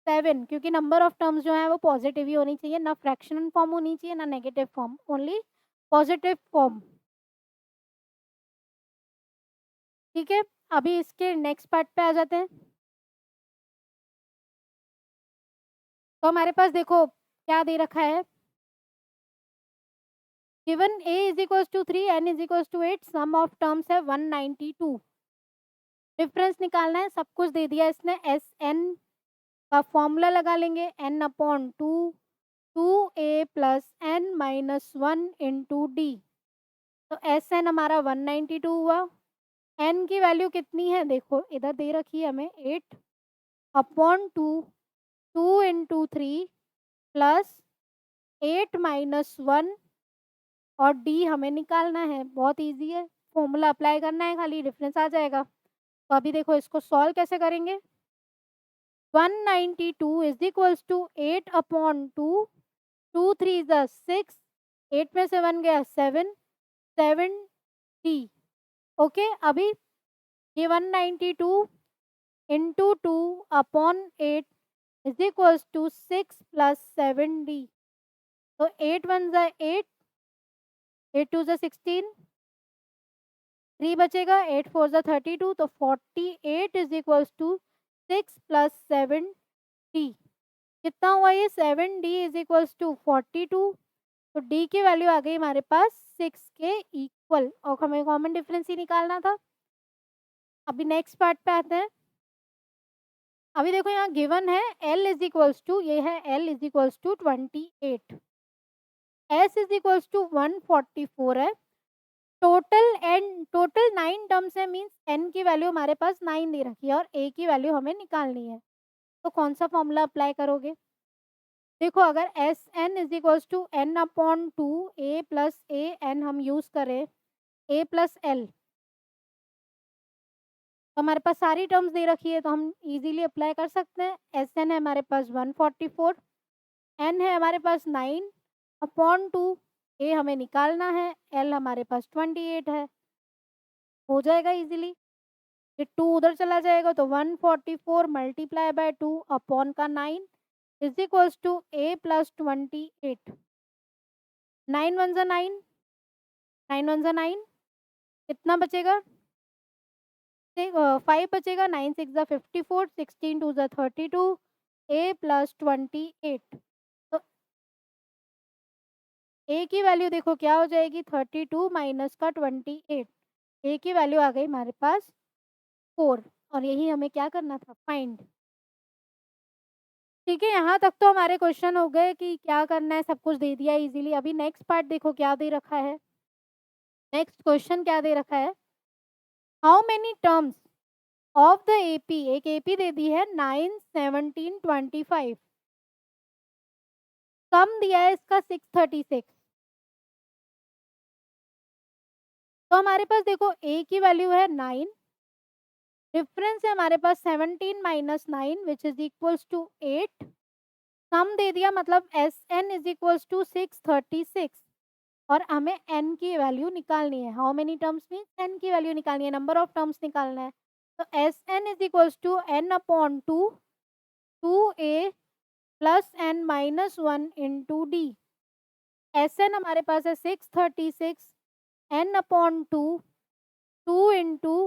7, क्योंकि नंबर ऑफ टर्म्स जो है वो पॉजिटिव ही होनी चाहिए, ना फ्रैक्शनल फॉर्म होनी चाहिए ना negative form, only positive form. ठीक है, अभी इसके नेक्स्ट पार्ट पे आ जाते हैं। तो हमारे पास देखो क्या दे रखा है, given a is equals to 3 n is equals to 8, sum of terms है 192। डिफरेंस निकालना है, सब कुछ दे दिया इसने, एस एन का फॉर्मूला लगा लेंगे, n/2 2a plus n minus 1 into D. तो एस एन हमारा 192 हुआ। एन की वैल्यू कितनी है, देखो इधर दे रखी है हमें 8 अपॉन 2, 2 इंटू 3 प्लस 8 माइनस 1, और डी हमें निकालना है। बहुत इजी है, फॉर्मूला अप्लाई करना है, खाली डिफरेंस आ जाएगा। तो अभी देखो इसको सॉल्व कैसे करेंगे। 192 इज इक्वल्स टू 8 अपॉन 2, 2 3 ज़ा 6, 8 में से 1 गया 7, 7 डी। ओके, अभी ये 192 into 2 upon 8 is equals to 6 plus 7 d. तो 8 1 ज़ा 8, 8 2 ज़ा 16, 3 बचेगा, 8 4 ज़ा 32, तो 48 is equals to 6 plus 7 d. कितना हुआ ये, 7 डी इज इक्वल्स टू 42। तो डी की वैल्यू आ गई हमारे पास 6 के इक्वल, और हमें कॉमन डिफरेंस ही निकालना था। अभी नेक्स्ट पार्ट पे आते हैं। अभी देखो यहाँ गिवन है L इज इक्वल्स टू, ये है L is equals to 28, S is equals to 144 है। टोटल 9 टर्म्स है, मीन्स n की वैल्यू हमारे पास 9 दे रखी है और a की वैल्यू हमें निकालनी है। तो कौन सा फॉर्मूला अप्लाई करोगे। देखो अगर S N is equals to n upon 2 a plus A n हम यूज़ करें, ए प्लस एल, तो हमारे पास सारी टर्म्स दे रखी है तो हम इजीली अप्लाई कर सकते हैं। एस एन है हमारे पास 144, एन है हमारे पास 9 अपॉन 2, ए हमें निकालना है, एल हमारे पास 28 है। हो जाएगा इजीली। ये 2 उधर चला जाएगा तो 144 मल्टीप्लाई बाय 2 अपॉन का 9 is equals to A plus 28। 9 1 ज़ा 9, 9 1 ज़ा 9, कितना बचेगा, 5 बचेगा, 9 6 ज़ा 54, 16 2 ज़ा 32, ए प्लस 28। तो ए की वैल्यू देखो क्या हो जाएगी, 32 माइनस का 28, ए की वैल्यू आ गई हमारे पास 4, और यही हमें क्या करना था, फाइंड। ठीक है, यहाँ तक तो हमारे क्वेश्चन हो गए कि क्या करना है, सब कुछ दे दिया इजीली। अभी नेक्स्ट पार्ट देखो क्या दे रखा है। नेक्स्ट क्वेश्चन क्या दे रखा है, how many terms of the AP, एक एपी दे दी है 9 17 25, सम दिया है इसका 636। तो हमारे पास देखो ए की वैल्यू है 9, डिफरेंस है हमारे पास 17 minus 9 which is equals to 8, sum दे दिया मतलब S N is equals to 636, और हमें n की वैल्यू निकालनी है। How many terms means n की वैल्यू निकालनी है, नंबर ऑफ टर्म्स निकालना है। तो S N is equals to n upon 2, 2a plus n minus 1 into D. S N हमारे पास है 636, n upon 2, 2 into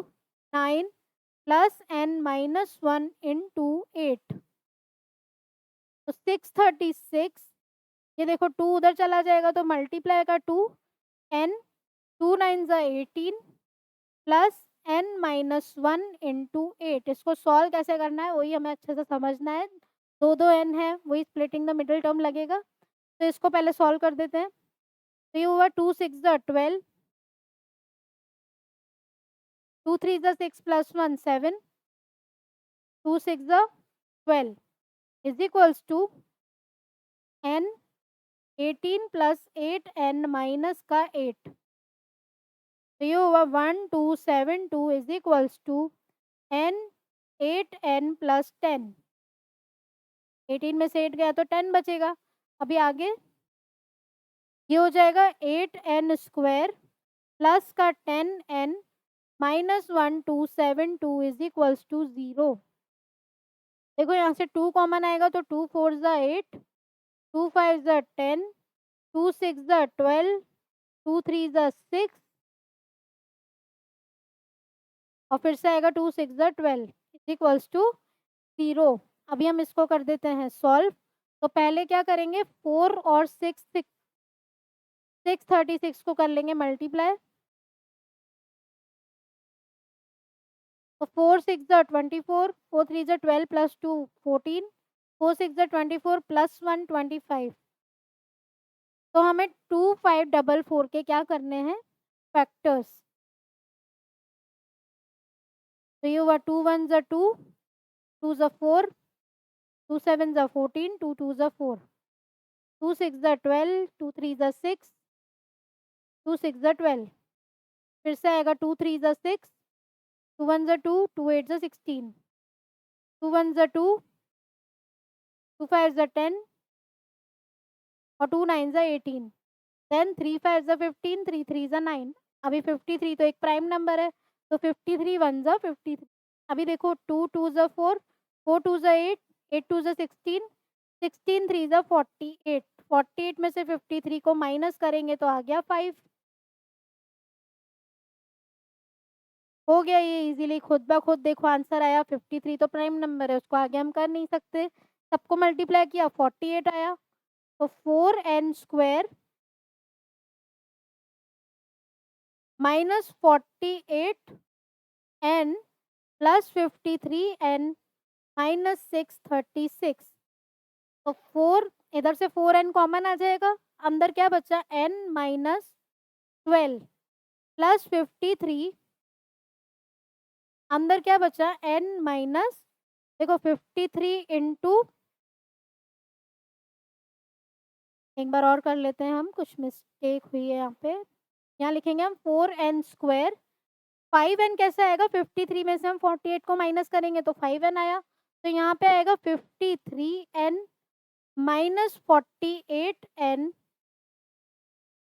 9 plus n minus 1 into 8। तो 636, ये देखो 2 उधर चला जाएगा तो मल्टीप्लाई का 2, n 2 9 ज़ा 18 प्लस n माइनस 1 इंटू 8। इसको सॉल्व कैसे करना है वही हमें अच्छे से समझना है। दो दो n है, वही स्प्लिटिंग द मिडिल टर्म लगेगा। तो इसको पहले सॉल्व कर देते हैं। तो ये हुआ 2 6 ज़ा 12, 2 3 ज़ा 6 प्लस 1 7, 2 6 ज़ा 12 is equals to n 18 plus 8 n minus का 8। तो ये हुआ 1272 is equals to n 8n plus 10। 18 में से 8 गया तो 10 बचेगा। अभी आगे ये हो जाएगा 8n स्क्वायर प्लस का 10n minus 1272 is equals to 0। देखो यहाँ से 2 कॉमन आएगा तो 2 4 ज़ा 8, 2 5 ज़ा 10, 2 6 ज़ा 12, 2 3 ज़ा 6, और फिर से आएगा 2 6 ज़ा 12 इज इक्वल्स टू 0। अभी हम इसको कर देते हैं सॉल्व। तो पहले क्या करेंगे, 4 और 6 636 को कर लेंगे मल्टीप्लाई। तो 4 6 ज़ा 24, 4 3 ज़ा 12 प्लस 2 14, 4 6 ज़ा 24 प्लस 1 25। तो हमें 2 5 4 4 के क्या करने हैं फैक्टर्स। तो ये हुआ 2 1 ज़ा 2, 2 ज़ा 4, 2 7 ज़ा 14, 2 2 ज़ा 4, 2 6 ज़ा 12, 2 3 ज़ा 6, 2 6 ज़ा 12। फिर से आएगा 2 3 ज़ा 6, 2 1 ज़ा 2, 2 8 ज़ा 16, 2 1 ज़ा 2, 2 5 ज़ा 10 और 2 9 ज़ा 18। देन 3 5 ज़ा 15, 3 3 ज़ा 9। अभी 53 तो एक प्राइम नंबर है, तो 53 1 ज़ा 53। अभी देखो 2 2 ज़ा 4, 4 2 ज़ा 8, 8 2 ज़ा 16, 16 3 ज़ा 48। 48 में से 53 को माइनस करेंगे तो आ गया 5। हो गया ये इजीली, खुद ब खुद देखो आंसर आया। 53 तो प्राइम नंबर है, उसको आगे हम कर नहीं सकते। सबको मल्टीप्लाई किया 48 आया। तो 4n square minus 48n plus 53n minus 636। तो 4 इधर से 4n कॉमन आ जाएगा, अंदर क्या बचा n माइनस 12 प्लस 53, अंदर क्या बचा n माइनस, देखो 53 इंटू, एक बार और कर लेते हैं हम, कुछ मिस्टेक हुई है यहाँ पे। यहाँ लिखेंगे हम 4n स्क्वायर, 5n कैसे आएगा, 53 में से हम 48 को माइनस करेंगे तो 5n आया। तो यहाँ पे आएगा 53n minus 48n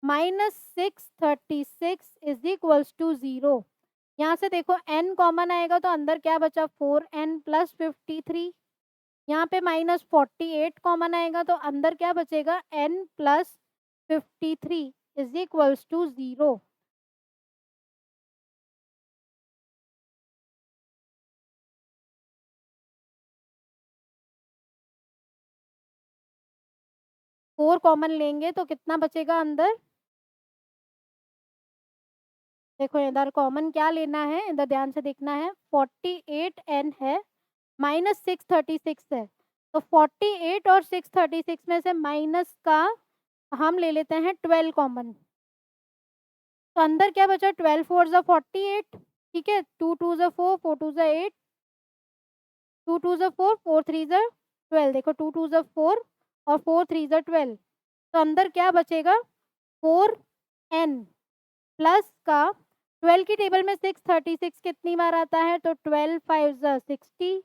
minus 636 is equals to 0। यहाँ से देखो n कॉमन आएगा तो अंदर क्या बचा 4n प्लस 53। यहाँ पे माइनस 48 कॉमन आएगा तो अंदर क्या बचेगा n plus 53 is equals to 0। Four common लेंगे तो कितना बचेगा अंदर, देखो इधर कॉमन क्या लेना है, इधर ध्यान से देखना है। 48n है माइनस 636 है, तो 48 और 636 में से माइनस का हम ले लेते हैं 12 कॉमन। तो अंदर क्या बचा 12 4 ज़ा 48, ठीक है। 2 2 ज़ा 4, 4 2 ज़ा 8, 2 2 ज़ा 4, 4 3 ज़ा 12। देखो 2 2 ज़ा 4 और 4 3 ज़ा 12। तो अंदर क्या बचेगा 4n प्लस का 12 की टेबल में 636 कितनी बार आता है, तो 12 5 ज़ा 60,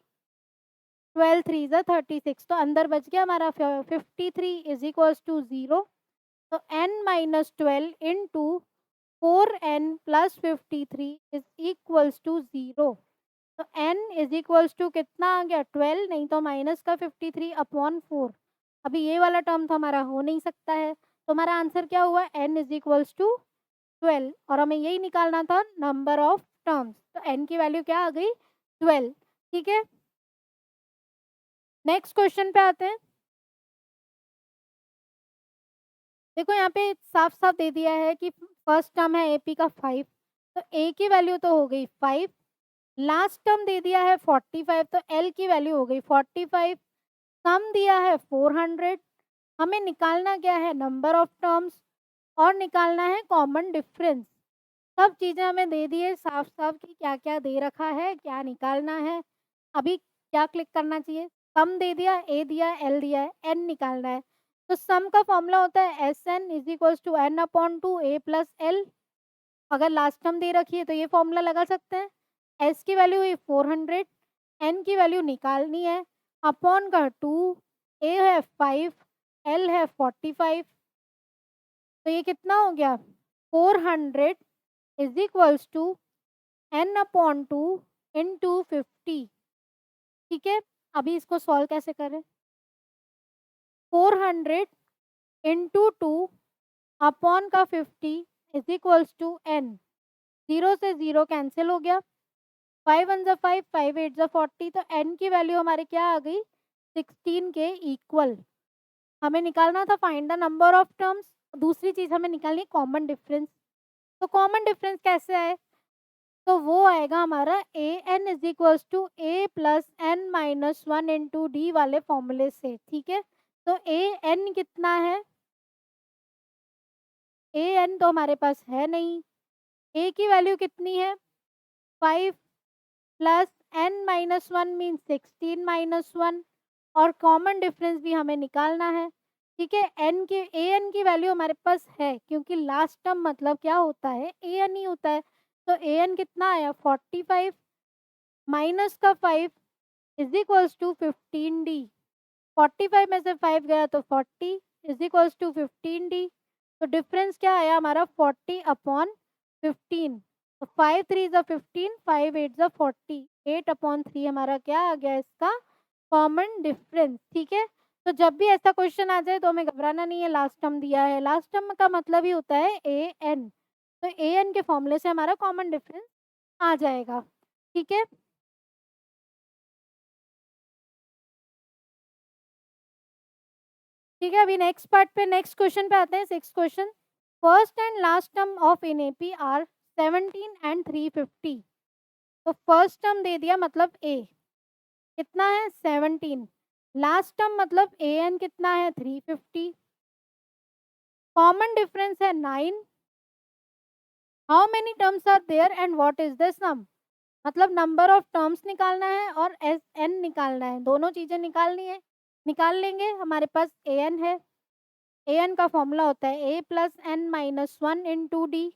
12 3 ज़ा 36। तो अंदर बच गया हमारा 53 इज इक्वल्स टू 0। तो n minus 12 into 4n plus 53 is equals to 0। तो n इज इक्वल्स टू कितना आ गया 12, नहीं तो माइनस का 53 अपॉन 4। अभी ये वाला टर्म तो हमारा हो नहीं सकता है, तो हमारा आंसर क्या हुआ n इज इक्वल्स टू 12। और हमें यही निकालना था नंबर ऑफ टर्म्स, तो n की वैल्यू क्या आ गई 12। ठीक है, नेक्स्ट क्वेश्चन पे आते हैं। देखो यहाँ पे साफ साफ दे दिया है कि फर्स्ट टर्म है AP का 5, तो A की वैल्यू तो हो गई 5। लास्ट टर्म दे दिया है 45, तो L की वैल्यू हो गई 45। सम दिया है 400। हमें निकालना क्या है नंबर ऑफ टर्म्स और निकालना है कॉमन डिफरेंस। सब चीज़ें हमें दे दी है साफ साफ कि क्या क्या दे रखा है, क्या निकालना है। अभी क्या क्लिक करना चाहिए, सम दे दिया, ए दिया, एल दिया है, एन निकालना है। तो सम का फॉर्मूला होता है S N is equals to n upon two A plus l. अगर लास्ट टर्म दे रखी है तो ये फॉर्मूला लगा सकते हैं। एस की वैल्यू हुई 400, एन की वैल्यू निकालनी है, अपॉन का 2, ए है 5, एल है 45। तो ये कितना हो गया 400 is equals to n upon two into 50। ठीक है, अभी इसको सॉल्व कैसे करें। 400 इंटू 2 अपॉन का 50 इज इक्वल्स टू एन। 0 से 0 कैंसिल हो गया, 5 1 ज़ा 5, 5 8 ज़ा 40। तो एन की वैल्यू हमारे क्या आ गई 16 के इक्वल। हमें निकालना था find the number of terms. दूसरी चीज़ हमें निकालनी कॉमन डिफरेंस। तो कॉमन डिफरेंस कैसे आए, तो वो आएगा हमारा a n is equals to A plus N minus 1 into d वाले फॉर्मूले से। ठीक है, तो ए एन कितना है ए एन तो हमारे पास है नहीं, ए की वैल्यू कितनी है 5 plus n minus one mean 16 minus one, और कॉमन डिफरेंस भी हमें निकालना है। ठीक है, एन की ए एन की वैल्यू हमारे पास है, क्योंकि लास्ट टर्म मतलब क्या होता है ए एन ही होता है। तो ए एन कितना आया 45 माइनस का 5 इज इक्वल्स टू 15d। 45 में से 5 गया तो 40 इज इक्वल्स टू 15d। तो डिफरेंस क्या आया हमारा 40 अपॉन 15। तो 5 3 ज़ा 15, 5 8 ज़ा 40, 8 अपॉन 3 हमारा क्या आ गया इसका कॉमन डिफरेंस। ठीक है, तो जब भी ऐसा क्वेश्चन आ जाए तो हमें घबराना नहीं है, लास्ट टर्म दिया है, लास्ट टर्म का मतलब ही होता है ए एन। तो ए एन के फॉर्मूले से हमारा कॉमन डिफरेंस आ जाएगा। ठीक है, ठीक है, अभी नेक्स्ट पार्ट पे नेक्स्ट क्वेश्चन पे आते हैं। 6 question, first and last term of in AP are 17 and 350। तो फर्स्ट टर्म दे दिया मतलब ए कितना है 17, लास्ट टर्म मतलब ए एन कितना है 350, कॉमन डिफरेंस है 9, how many terms are there and what is the sum. मतलब नंबर ऑफ टर्म्स निकालना है और एस एन निकालना है, दोनों चीजें निकालनी है। निकाल लेंगे, हमारे पास ए एन है, ए एन का फॉर्मूला होता है a plus N minus one into d.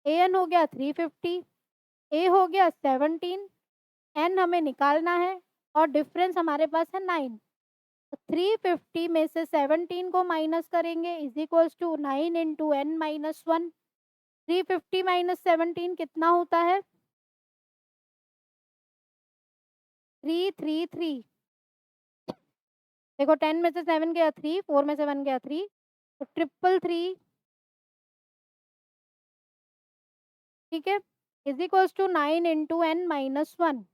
A n हो गया 350, ए हो गया 17, एन हमें निकालना है और डिफरेंस हमारे पास है 9। 350 में से 17 को माइनस करेंगे is equals to 9 into N minus one. 350 minus 17 कितना होता है 333। देखो 10 में से 7 गया 3, 4 में से 1 गया 3, तो 333। ठीक है, is equals to 9 into N minus one.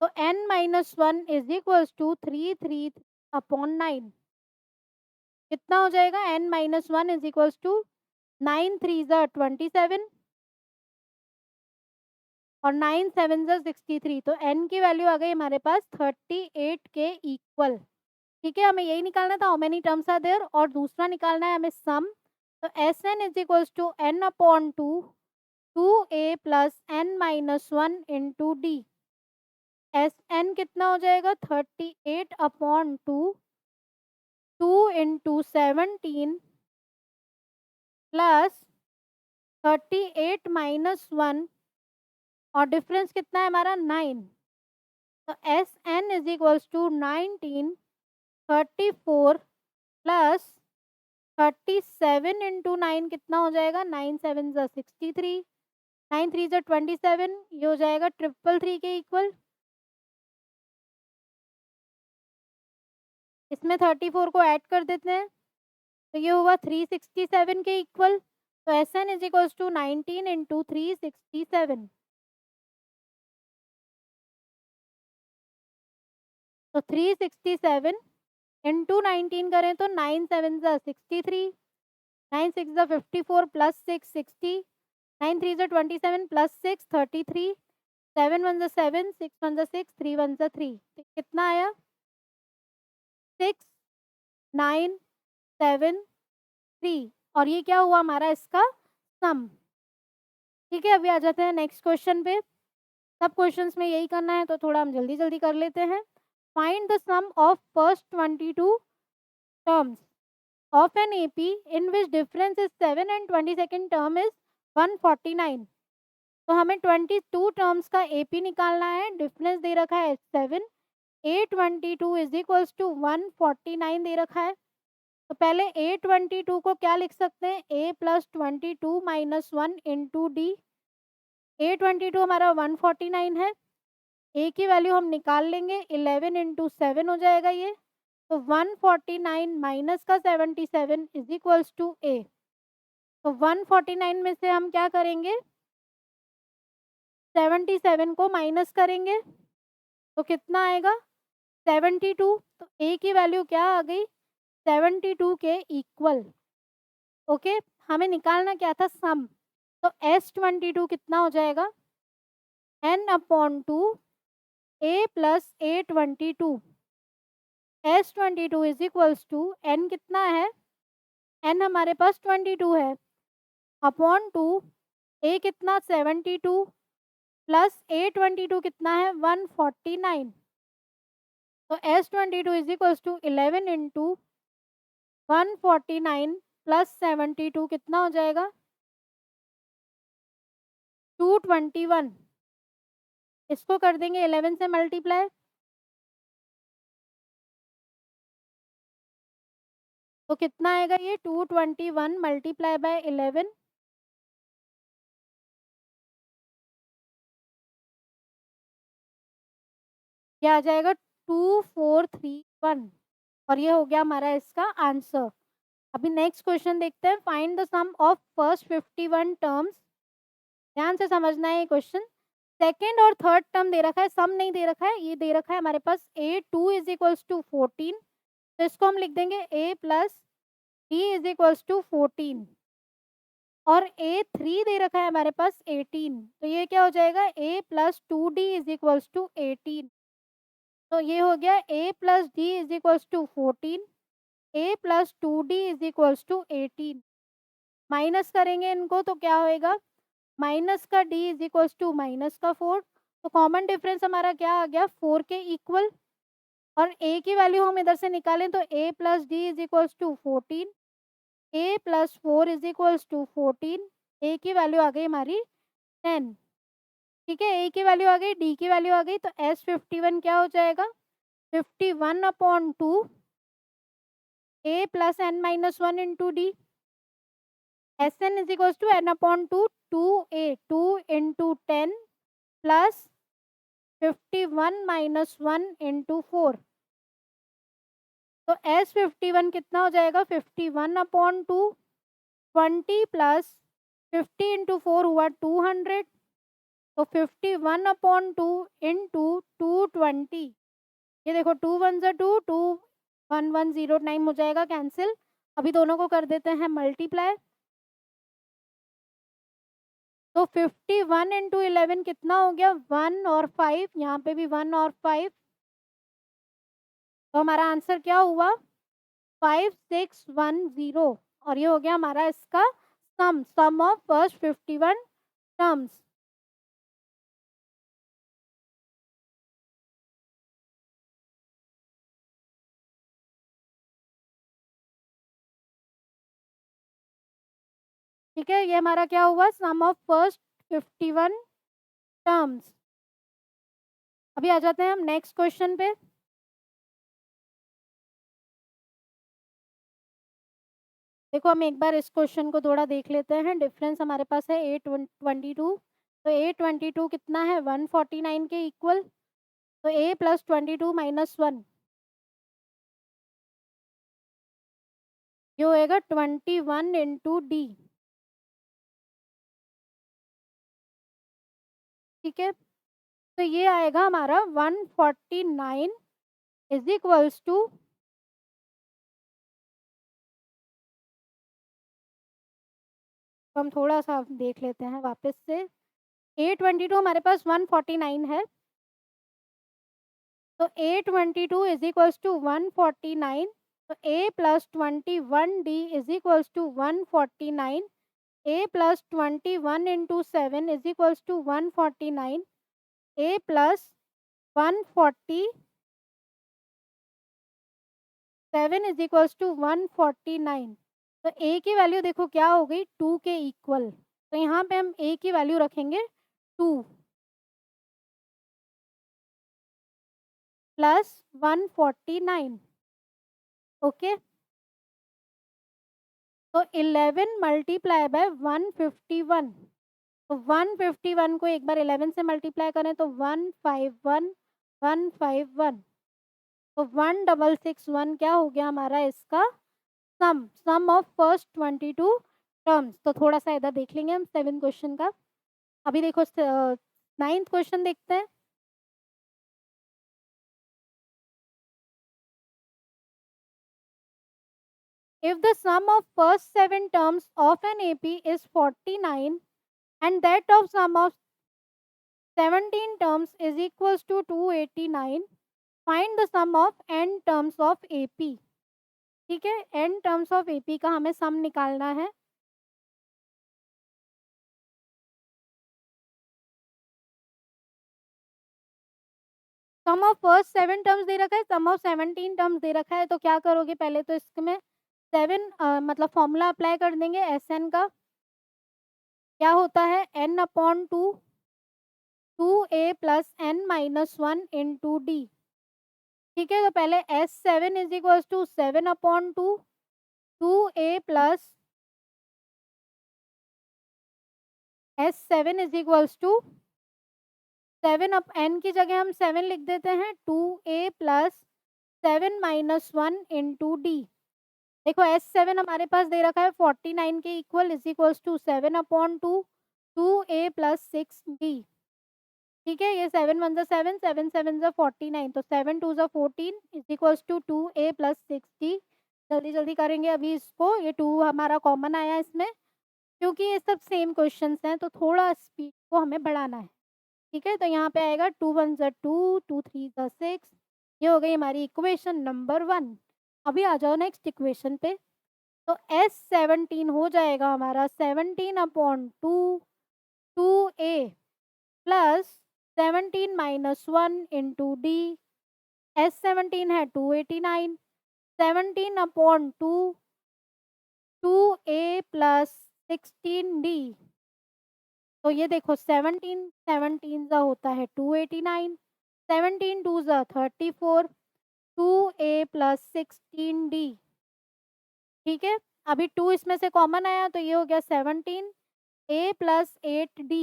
तो n minus one is equals to 333 upon 9। कितना हो जाएगा n minus one is equals to 9 3 ज़ा 27 और 9 7 ज़ा 63। तो n की वैल्यू आ गई हमारे पास 38 के इक्वल। ठीक है, हमें यही निकालना था how many terms are there, और दूसरा निकालना है हमें सम। तो S N is equals to n upon two, two A plus N minus one into D. S n कितना हो जाएगा 38 अपॉन टू, 2 इंटू 17 प्लस 38 माइनस वन, और डिफरेंस कितना है हमारा 9। तो S N is equals to 19, 34 plus 37 into 9 कितना हो जाएगा 9 7 ज़ा 63, 9 3 ज़ा 27, ये हो जाएगा 333 के इक्वल। इसमें 34 को ऐड कर देते हैं तो ये हुआ 367 के इक्वल। तो S N is equals to 19 into 367। तो 367 इंटू 19 करें तो 9 7 ज़ा 63, 9 6 ज़ा 54 प्लस 6 60, 9 3 ज़ा 27 प्लस 6 33, 7 1 ज़ा 7, 6 1 ज़ा 6, 3 1 ज़ा 3। कितना आया 6 9 7 3, और ये क्या हुआ हमारा इसका सम। ठीक है, अभी आ जाते हैं नेक्स्ट क्वेश्चन पे। सब क्वेश्चंस में यही करना है तो थोड़ा हम जल्दी जल्दी कर लेते हैं। Find the sum of first 22 terms of an AP in which difference is 7 and 22nd term is 149। तो हमें 22 टर्म्स का AP निकालना है, डिफरेंस दे रखा है 7, A22 इज इक्वल्स टू 149 दे रखा है। तो पहले A22 को क्या लिख सकते हैं A plus 22 minus one into D. A22 हमारा 149 है, A की वैल्यू हम निकाल लेंगे 11 इंटू 7 हो जाएगा ये। तो 149 माइनस का 77 इज इक्वल्स टू ए। तो 149 में से हम क्या करेंगे 77 को माइनस करेंगे तो कितना आएगा 72। तो ए की वैल्यू क्या आ गई 72 के इक्वल। ओके, हमें निकालना क्या था सम। तो S22 कितना हो जाएगा n upon two A plus A22 S22 is equals to n कितना है, n हमारे पास 22 है, अपॉन 2 a कितना 72 प्लस A22 कितना है 149। तो S22 is equals to 11 into 149 plus 72 कितना हो जाएगा 221। इसको कर देंगे 11 से मल्टीप्लाई, तो कितना आएगा ये 221 मल्टीप्लाई बाय 11, क्या आ जाएगा 2431, और ये हो गया हमारा इसका आंसर। अभी नेक्स्ट क्वेश्चन देखते हैं, find the sum of first 51 terms. ध्यान से समझना है ये क्वेश्चन। सेकेंड और थर्ड टर्म दे रखा है, सम नहीं दे रखा है, ये दे रखा है हमारे पास A2 इज इक्वल्स टू 14, तो इसको हम लिख देंगे A plus D is equals to 14, और A3 दे रखा है हमारे पास 18, तो ये क्या हो जाएगा A plus 2D is equals to 18। तो ये हो गया A plus D is equals to 14, A plus 2D is equals to 18। Minus करेंगे इनको तो क्या होएगा, माइनस का D is equals to minus का 4, तो कॉमन डिफरेंस हमारा क्या आ गया 4 के इक्वल, और A की वैल्यू हम इधर से निकालें तो A plus D is equals to 14, A plus 4 is equals to 14, A की वैल्यू आ गई हमारी 10। ठीक है, A की वैल्यू आ गई, D की वैल्यू आ गई, तो S51 क्या हो जाएगा 51 upon 2 A plus n minus 1 into D, S N is equals to n upon 2 2A 2 into 10 plus 51 minus 1 into 4, तो S51 कितना हो जाएगा 51 अपॉन 2 20 प्लस 50 इंटू 4 हुआ 200, तो 51 अपॉन 2 इंटू 220, ये देखो 2 1 ज़ा 2 2 1 1 0 9 हो जाएगा कैंसिल। अभी दोनों को कर देते हैं मल्टीप्लाई, तो 51 इंटू 11 कितना हो गया 1 और 5, यहाँ पे भी 1 और 5, तो हमारा आंसर क्या हुआ 5610, और ये हो गया हमारा इसका सम ऑफ फर्स्ट 51 टर्म्स। ठीक है, ये हमारा क्या हुआ सम ऑफ फर्स्ट 51 टर्म्स। अभी आ जाते हैं हम नेक्स्ट क्वेश्चन पे। देखो हम एक बार इस क्वेश्चन को थोड़ा देख लेते हैं, डिफरेंस हमारे पास है A22, तो A22 कितना है 149 के इक्वल, तो A प्लस 22 माइनस 1, ये होएगा 21 इंटू डी। ठीक है, तो ये आएगा हमारा 149 इज इक्वल्स टू, हम थोड़ा सा देख लेते हैं वापस से। A22 हमारे पास 149 है, तो A22 इज इक्वल्स टू 149, तो A plus 21D is equals to 149, A plus 21 into 7 is equals to 149, A plus 147 is equals to 149, तो A की वैल्यू देखो क्या हो गई 2 के इक्वल, तो यहाँ पे हम A की वैल्यू रखेंगे 2 प्लस 149। ओके, तो 11 मल्टीप्लाई बाय 151, तो 151 को एक बार 11 से मल्टीप्लाई करें तो 151 151, तो 1661 क्या हो गया हमारा इसका सम ऑफ फर्स्ट 22 टर्म्स। तो थोड़ा सा इधर देख लेंगे हम 7 क्वेश्चन का। अभी देखो 9th क्वेश्चन देखते हैं। If the sum of first 7 terms of an AP is 49 and that of sum of 17 terms is equals to 289, find the sum of n terms of AP। ठीक है, n टर्म्स ऑफ AP का हमें सम निकालना है। Sum of first 7 terms दे रखा है, sum of 17 terms दे रखा है, तो क्या करोगे, पहले तो इसमें 7 मतलब फॉर्मूला अप्लाई कर देंगे Sn का। क्या होता है, n/2 2a plus n minus 1 into D. ठीक है, तो पहले S7 is equals to 7/2 2a plus S7 is equals to 7 up n की जगह हम 7 लिख देते हैं, 2a plus 7 minus 1 into D. देखो S7 हमारे पास दे रखा है 49 के equal is equals to 7/2 2a plus 6d। ठीक है, ये 7 1 जा 7 7 7 जा 49, तो 7 2 जा 14 is equals to 2a plus 6d। जल्दी जल्दी करेंगे अभी इसको, ये 2 हमारा कॉमन आया इसमें, क्योंकि ये सब सेम क्वेश्चंस हैं तो थोड़ा स्पीड को हमें बढ़ाना है। ठीक है, तो यहाँ पे आएगा 2 1 जा 2 2 3 जा 6। ये हो गई हमारी इक्वेशन नंबर 1। अभी आ जाओ नेक्स्ट इक्वेशन पे। तो S17 हो जाएगा हमारा 17/2 2a plus 17 minus 1 into D. S17 है 289, 17/2 2a प्लस 16d। तो ये देखो 17 17 जा होता है 289, 17 2 जा 34 2a प्लस 16d। ठीक है, अभी 2 इसमें से कॉमन आया तो ये हो गया 17 a प्लस 8d।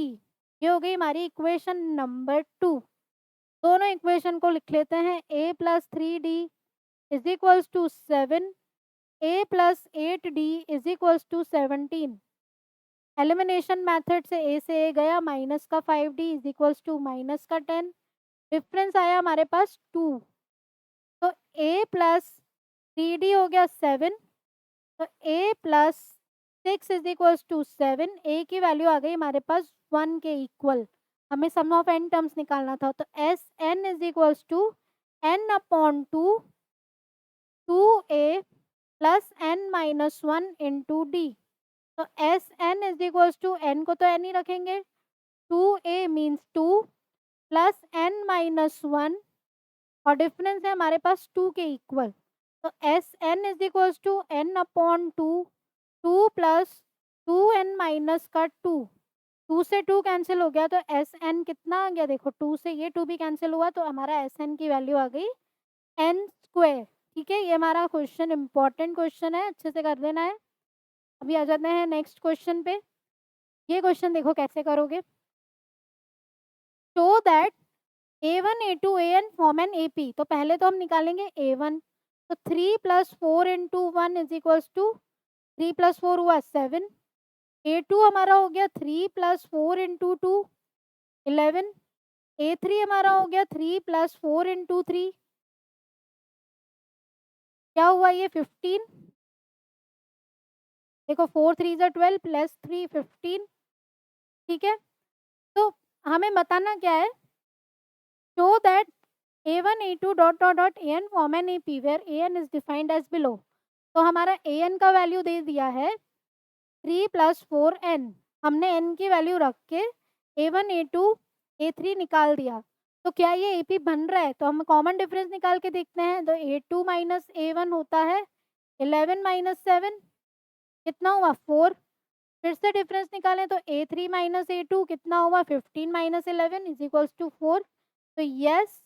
ये हो गई हमारी इक्वेशन नंबर 2। दोनों इक्वेशन को लिख लेते हैं, a plus 3d is equals to 7 a plus 8d is equals to 17। Elimination method से a से a गया, माइनस का 5d is equals to minus का 10। डिफरेंस आया हमारे पास 2, तो a प्लस 3d हो गया 7, तो a plus 6 is equals to 7। a की वैल्यू आ गई हमारे पास 1 के इक्वल। हमें सम ऑफ n टर्म्स निकालना था, तो S N is equals to n/2 2a plus n minus 1 into D. तो S N is equals to n को तो n ही रखेंगे, 2a means 2 plus n minus 1, और डिफरेंस है हमारे पास 2 के इक्वल। तो S N is equals to n/2 2 plus 2n minus का 2। 2 से 2 कैंसिल हो गया, तो एस एन कितना आ गया, देखो 2 से ये 2 भी कैंसिल हुआ, तो हमारा एस एन की वैल्यू आ गई n स्क्वायर। ठीक है, ये हमारा क्वेश्चन इंपॉर्टेंट क्वेश्चन है, अच्छे से कर लेना है। अभी आ जाते हैं नेक्स्ट क्वेश्चन पे। ये क्वेश्चन देखो कैसे करोगे। Show that a1 a2 an form an AP। तो पहले तो हम निकालेंगे a1, तो 3 plus 4 into 1 is equals to 3 plus 4 हुआ 7। a2 हमारा हो गया 3 प्लस 4 इंटू 2 11। a3 हमारा हो गया 3 प्लस 4 इंटू 3, क्या हुआ ये 15। देखो 4 3 जा 12 प्लस 3 15। ठीक है, तो हमें बताना क्या है, show that a1 a2 dot dot dot an form an AP where an is defined as below. तो हमारा an का वैल्यू दे दिया है 3 प्लस 4n। हमने n की वैल्यू रख के a1 a2 a3 निकाल दिया, तो क्या ये AP बन रहा है, तो हम कॉमन डिफरेंस निकाल के देखते हैं। तो a2 माइनस a1 होता है 11 माइनस 7, कितना हुआ 4। फिर से डिफरेंस निकालें तो a3 माइनस a2 कितना हुआ 15 माइनस 11 इज इक्वल्स टू 4। तो yes,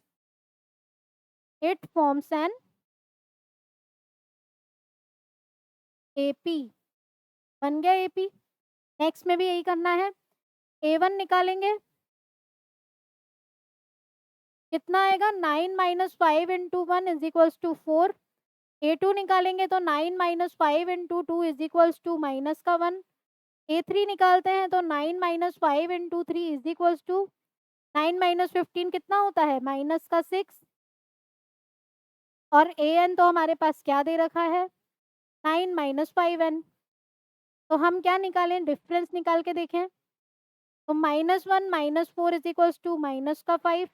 it forms an AP। बन गया AP। नेक्स्ट में भी यही करना है, a1 निकालेंगे, कितना आएगा 9 minus 5 into 1 is equals to 4। a2 निकालेंगे तो 9 minus 5 into 2 is equals to minus का 1। a3 निकालते हैं तो 9 minus 5 into 3 is equals to 9 minus 15 कितना होता है माइनस का 6। और an तो हमारे पास क्या दे रखा है 9 माइनस 5n। तो हम क्या निकालें, डिफरेंस निकाल के देखें। तो -1 -4 इज इक्वल्स टू माइनस का 5।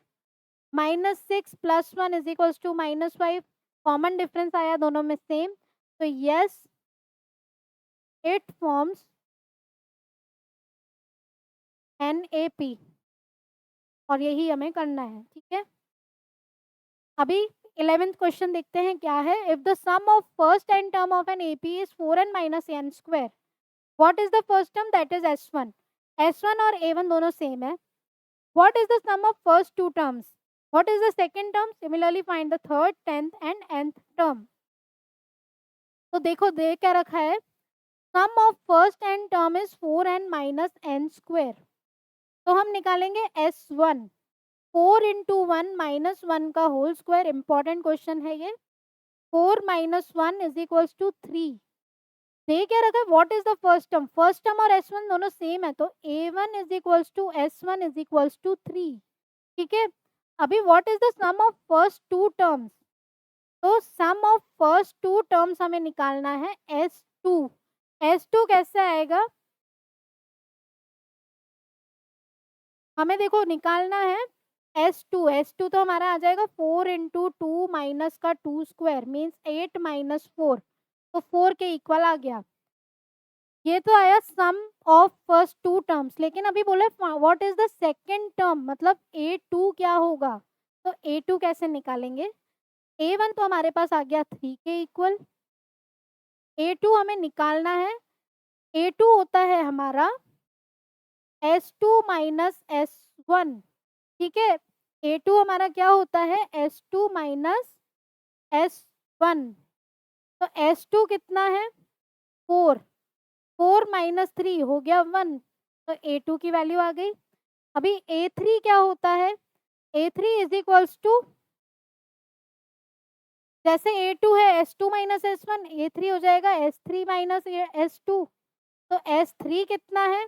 -6 + 1 = -5, कॉमन डिफरेंस आया दोनों में सेम, तो यस इट फॉर्म्स NaP, और यही हमें करना है, ठीक है। अभी 11th क्वेश्चन देखते हैं क्या है। If the sum of first n term of an AP is 4n - n square, what is the first term, that is S1। S1 और A1 दोनों सेम है। What is the sum of first two terms, what is the second term, similarly find the third, 10th and nth term. तो देखो दे क्या रखा है, sum of first n term is 4n - n square, तो हम निकालेंगे S1, 4 × 1 - 1 का होल स्क्वायर, इंपॉर्टेंट क्वेश्चन है ये। 4 - 1 = 3। दे क्या रखा है, what is the first term, first term और S1 दोनों सेम है, तो A1 = S1 = 3, ठीक है। अभी what is the sum of first two terms, तो sum of first two terms हमें निकालना है S2। S2 कैसे आएगा, हमें देखो निकालना है S2 तो हमारा आ जाएगा 4 × 2 माइनस का 2 स्क्वायर मीन्स 8 - 4, तो 4 के इक्वल आ गया। ये तो आया सम ऑफ फर्स्ट टू टर्म्स, लेकिन अभी बोले what is the second term, मतलब A2 क्या होगा, तो A2 कैसे निकालेंगे। A1 तो हमारे पास आ गया 3 के इक्वल, A2 हमें निकालना है। A2 होता है हमारा S2 - S1, ठीक है। A2 हमारा क्या होता है, S2 - S1, तो S2 कितना है 4, 4 - 3 हो गया 1, तो A2 की वैल्यू आ गई। अभी A3 क्या होता है, A3 = जैसे A2 है S2 - S1, A3 हो जाएगा S3 - S2, तो S3 कितना है,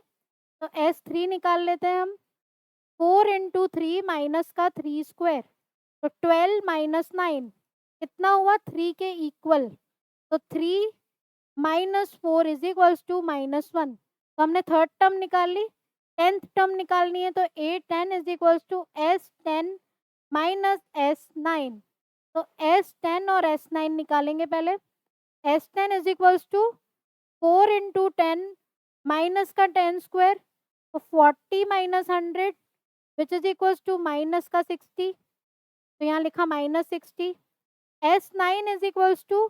तो S3 निकाल लेते हैं हम। 4 × 3 माइनस का 3 स्क्वायर, तो 12 - 9 कितना हुआ 3 के इक्वल, तो 3 - 4 = -1, तो हमने थर्ड टर्म निकाल ली। 10th टर्म निकालनी है, तो A10 = S10 - S9, तो S10 और S9 निकालेंगे पहले। S10 = 4 × 10 माइनस का 10 स्क्वायर, तो 40 - 100 which is equals to minus का 60, तो यहाँ लिखा -60। S9 =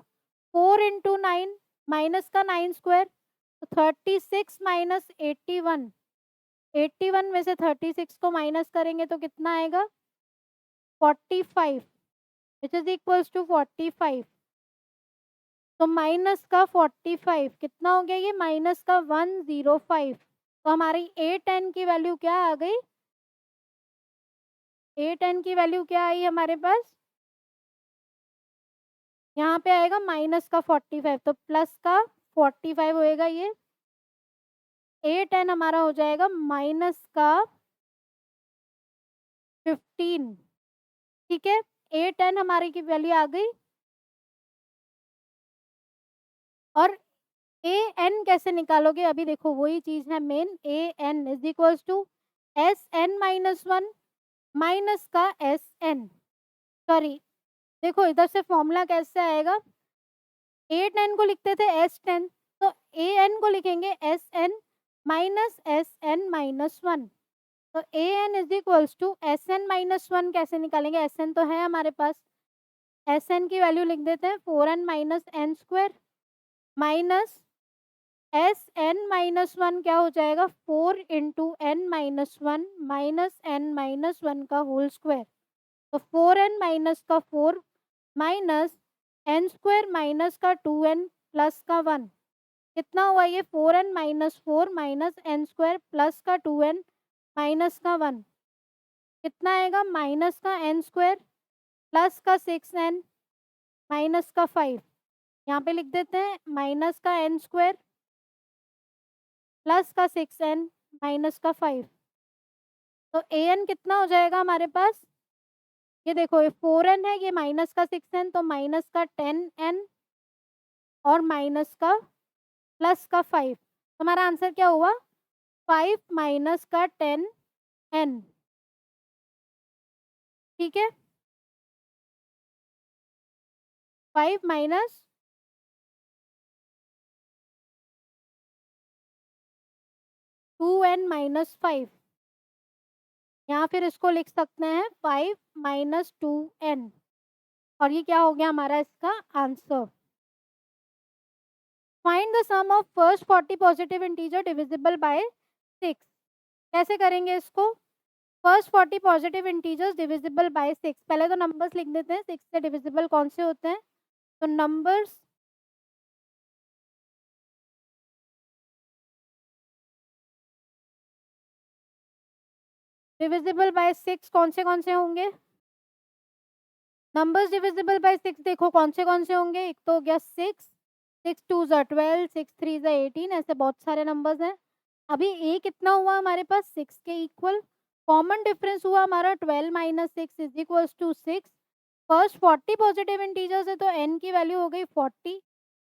4 × 9 माइनस का 9 स्क्वायर, तो 36 - 81, 81 में से 36 को माइनस करेंगे तो कितना आएगा 45 विच इज इक्वल्स टू 45, तो माइनस का 45 कितना हो गया, ये माइनस का 105, तो हमारी A10 की वैल्यू क्या आ गई, A10 की वैल्यू क्या आई हमारे पास, यहाँ पे आएगा माइनस का 45, तो प्लस का 45 होएगा ये। A10 हमारा हो जाएगा माइनस का 15, ठीक है। A10 हमारी की वैल्यू आ गई। और AN कैसे निकालोगे, अभी देखो वही चीज है मेन। AN = SN - 1 माइनस का SN, सॉरी देखो इधर से फॉर्मूला कैसे आएगा, A10 को लिखते थे S10, तो AN को लिखेंगे SN - SN - 1, तो AN = SN - 1 कैसे निकालेंगे, SN तो है हमारे पास, SN की वैल्यू लिख देते हैं 4n - n square minus SN - 1 क्या हो जाएगा 4 × n - 1 माइनस n - 1 का होल स्क्वायर, तो 4n माइनस का 4 माइनस n स्क्वायर माइनस का 2n प्लस का 1, कितना हुआ ये 4n - 4 minus n square plus का 2n माइनस का 1, कितना आएगा माइनस का n स्क्वायर प्लस का 6n माइनस का 5, यहाँ पे लिख देते हैं माइनस का n स्क्वायर प्लस का 6n माइनस का 5, तो an कितना हो जाएगा हमारे पास, ये देखो ये 4n है, ये माइनस का 6n, तो माइनस का 10n और माइनस का प्लस का 5, तो हमारा आंसर क्या हुआ 5 माइनस का 10n, ठीक है, 5 माइनस 2n माइनस 5, या फिर इसको लिख सकते हैं 5 माइनस 2n, और ये क्या हो गया हमारा इसका answer. Find the sum of first 40 positive integer divisible by 6। कैसे करेंगे इसको? First 40 positive integers divisible by 6। पहले तो नंबर्स लिख देते हैं, 6 से डिविजिबल कौन से होते हैं। तो नंबर्स डिविजिबल बाय 6 कौन से होंगे? नंबर्स डिविजिबल बाय 6 देखो कौन से होंगे। एक तो हो गया 6, 6 2 ज़ा 12, 6 3 ज़ा 18, ऐसे बहुत सारे नंबर्स हैं। अभी ए कितना हुआ हमारे पास? 6 के इक्वल। कॉमन डिफरेंस हुआ हमारा 12 minus 6 is equals to 6। First 40 positive integers है तो n की वैल्यू हो गई 40।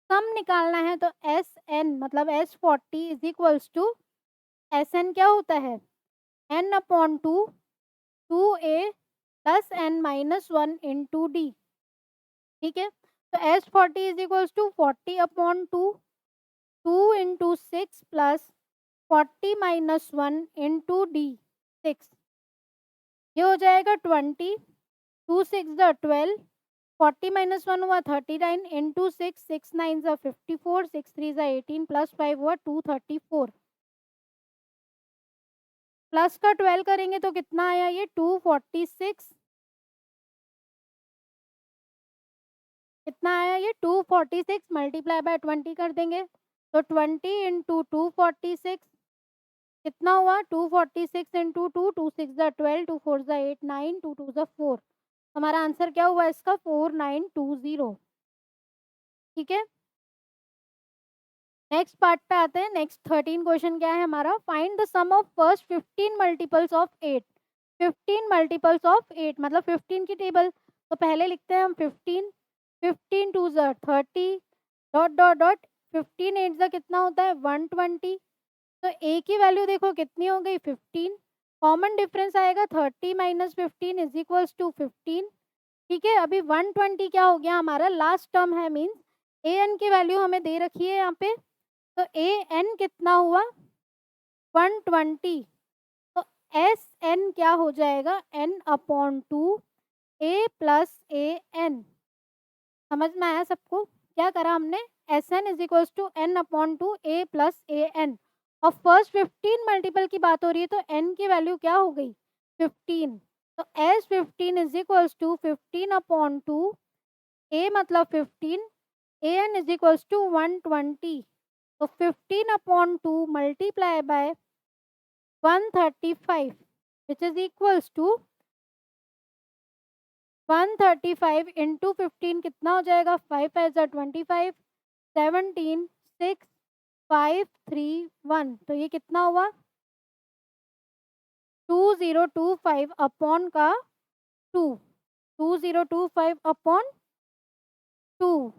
सम निकालना है तो एस एन मतलब S 40 is equals to S n क्या होता है? n upon 2 a plus n minus 1 into D. ठीक है, तो S 40 is equals to 40 upon 2 into 6 plus 40 minus 1 into D 6, ये हो जाएगा 20, 2 6 ज़ा 12, 40 माइनस 1 हुआ 39 इंटू 6, 6 9 ज़ा 54, 6 3 ज़ा 18 प्लस 5 हुआ 234। प्लस का 12 करेंगे तो कितना आया ये? 246। कितना आया ये? 246 मल्टीप्लाई बाय 20 कर देंगे तो 20 इंटू 246 कितना हुआ? 246 इंटू 2, 2 6 ज़ा 12, 2 4 ज़ा 8 9, 2 2 ज़ा 4। हमारा आंसर क्या हुआ इसका? 4920। ठीक है, नेक्स्ट पार्ट पे आते हैं। नेक्स्ट 13 क्वेश्चन क्या है हमारा? Find the sum of first 15 multiples of 8। 15 multiples of 8 मतलब 15 की टेबल। तो पहले लिखते हैं हम 15, 15 2 ज़ा 30 डॉट डॉट डॉट 15 8 ज़ा कितना होता है? 120। तो ए की वैल्यू देखो कितनी हो गई? 15। कॉमन डिफरेंस आएगा 30 माइनस 15 इज इक्वल्स टू 15। ठीक है, अभी 120 क्या हो गया हमारा? लास्ट टर्म है, मीन्स ए एन की वैल्यू हमें दे रखी है यहाँ पे। तो ए एन कितना हुआ? 120। तो एस एन क्या हो जाएगा? N upon 2 a plus A n. समझ में आया सबको? क्या करा हमने? S N is equals to n upon 2 a plus A n. और फर्स्ट 15 मल्टीपल की बात हो रही है तो एन की वैल्यू क्या हो गई? 15। तो S 15 is equals to 15 upon 2 a मतलब 15, a n is equals to 120। तो 15 upon 2 multiply by 135 which is equals to 135 into 15 कितना हो जाएगा? 5 5 ज़ा 25, 17 6 5 3 1। तो ये कितना हुआ? 2025 अपॉन का 2, 2025 अपॉन 2।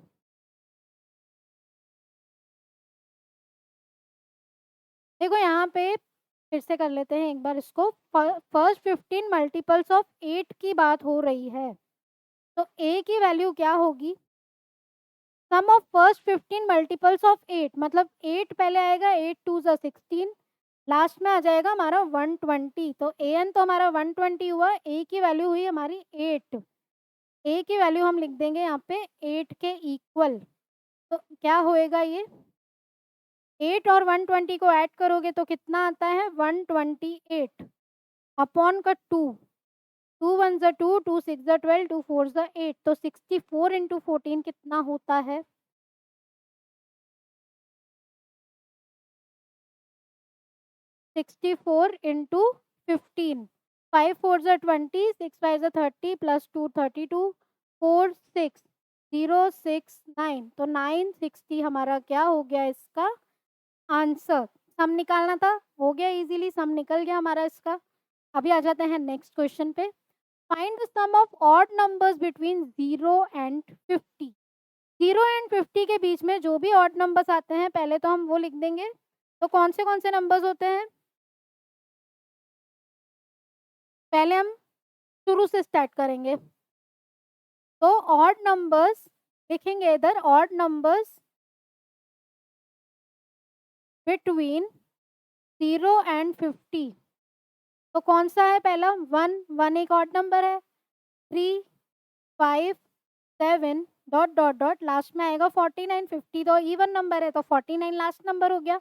देखो यहाँ पे फिर से कर लेते हैं एक बार इसको। फर्स्ट 15 मल्टीपल्स ऑफ 8 की बात हो रही है तो ए की वैल्यू क्या होगी? सम ऑफ फर्स्ट 15 मल्टीपल्स ऑफ 8 मतलब 8 पहले आएगा, 8 2 ज़ा 16, लास्ट में आ जाएगा हमारा 120। तो ए एन तो हमारा 120 हुआ, ए की वैल्यू हुई हमारी 8। ए की वैल्यू हम लिख देंगे यहाँ पे 8 के इक्वल। तो क्या होएगा ये? 8 और 120 को ऐड करोगे तो कितना आता है? 128 अपॉन का 2, 2 1 ज़ा 2, 2 6 ज़ा 12, 2 4 ज़ा 8। तो 64 इंटू 14 कितना होता है? 64 इंटू 15, 5 4 ज़ा 20, 6 5 ज़ा 30 प्लस 2 32, 4 6 0 6 9। तो 960 हमारा क्या हो गया इसका आंसर। सम निकालना था, हो गया इजीली, सम निकल गया हमारा इसका। अभी आ जाते हैं नेक्स्ट क्वेश्चन पे। Find the sum of odd numbers between 0 and 50। 0 and 50 के बीच में जो भी ऑड नंबर्स आते हैं पहले तो हम वो लिख देंगे। तो कौन से नंबर्स होते हैं? पहले हम शुरू से स्टार्ट करेंगे। तो ऑड नंबर्स लिखेंगे इधर, ऑड नंबर्स बिटवीन 0 एंड 50। तो कौन सा है पहला? 1 एक ऑड नंबर है, 3 5 7 डॉट डॉट डॉट लास्ट में आएगा 49। 50 तो इवन नंबर है तो 49 लास्ट नंबर हो गया।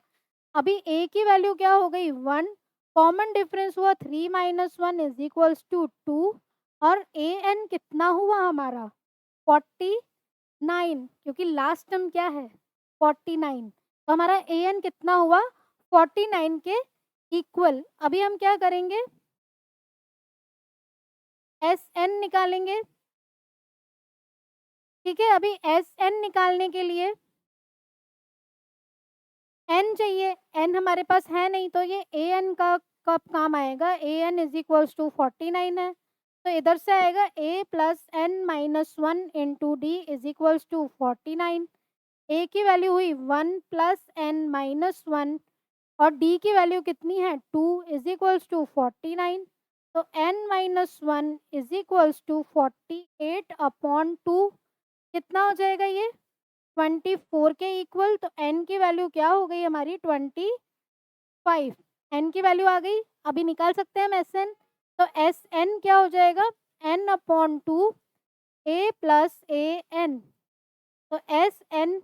अभी ए की वैल्यू क्या हो गई? 1। कॉमन डिफरेंस हुआ 3 - 1 इज इक्वल्स टू 2। और ए एन कितना हुआ हमारा? 49, क्योंकि लास्ट टर्म क्या है? 49। तो हमारा ए एन कितना हुआ? 49 के इक्वल। अभी हम क्या करेंगे? एस एन निकालेंगे। ठीक है, अभी एस एन निकालने के लिए एन चाहिए। एन हमारे पास है नहीं, तो ये ए एन का कब काम आएगा? A n is equals to 49 है, तो इधर से आएगा a plus N minus 1 into D is equals to 49। A की वैल्यू हुई 1 प्लस एन माइनस 1 और डी की वैल्यू कितनी है? 2 इज इक्वल्स टू 49। तो n minus 1 is equals to 48 upon 2। कितना हो जाएगा ये? 24 के इक्वल। तो n की वैल्यू क्या हो गई हमारी? 25। n की वैल्यू आ गई। अभी निकाल सकते हैं हम एस एन। तो एस एन क्या हो जाएगा? n upon 2 a plus A N. तो S n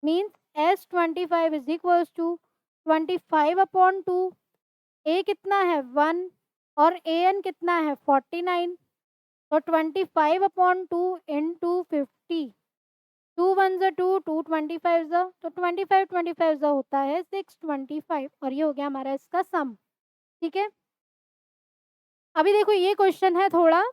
means s 25 is equals to 25 upon 2। a कितना है? 1 और ए एन कितना है? 49। तो 25 अपॉन 2 इंटू 50। 2 1 ज़ा 2, 2 25 ज़ा, तो 25 25 ज़ा होता है 625 और ये हो गया हमारा इसका सम। ठीक है, अभी देखो ये क्वेश्चन है थोड़ा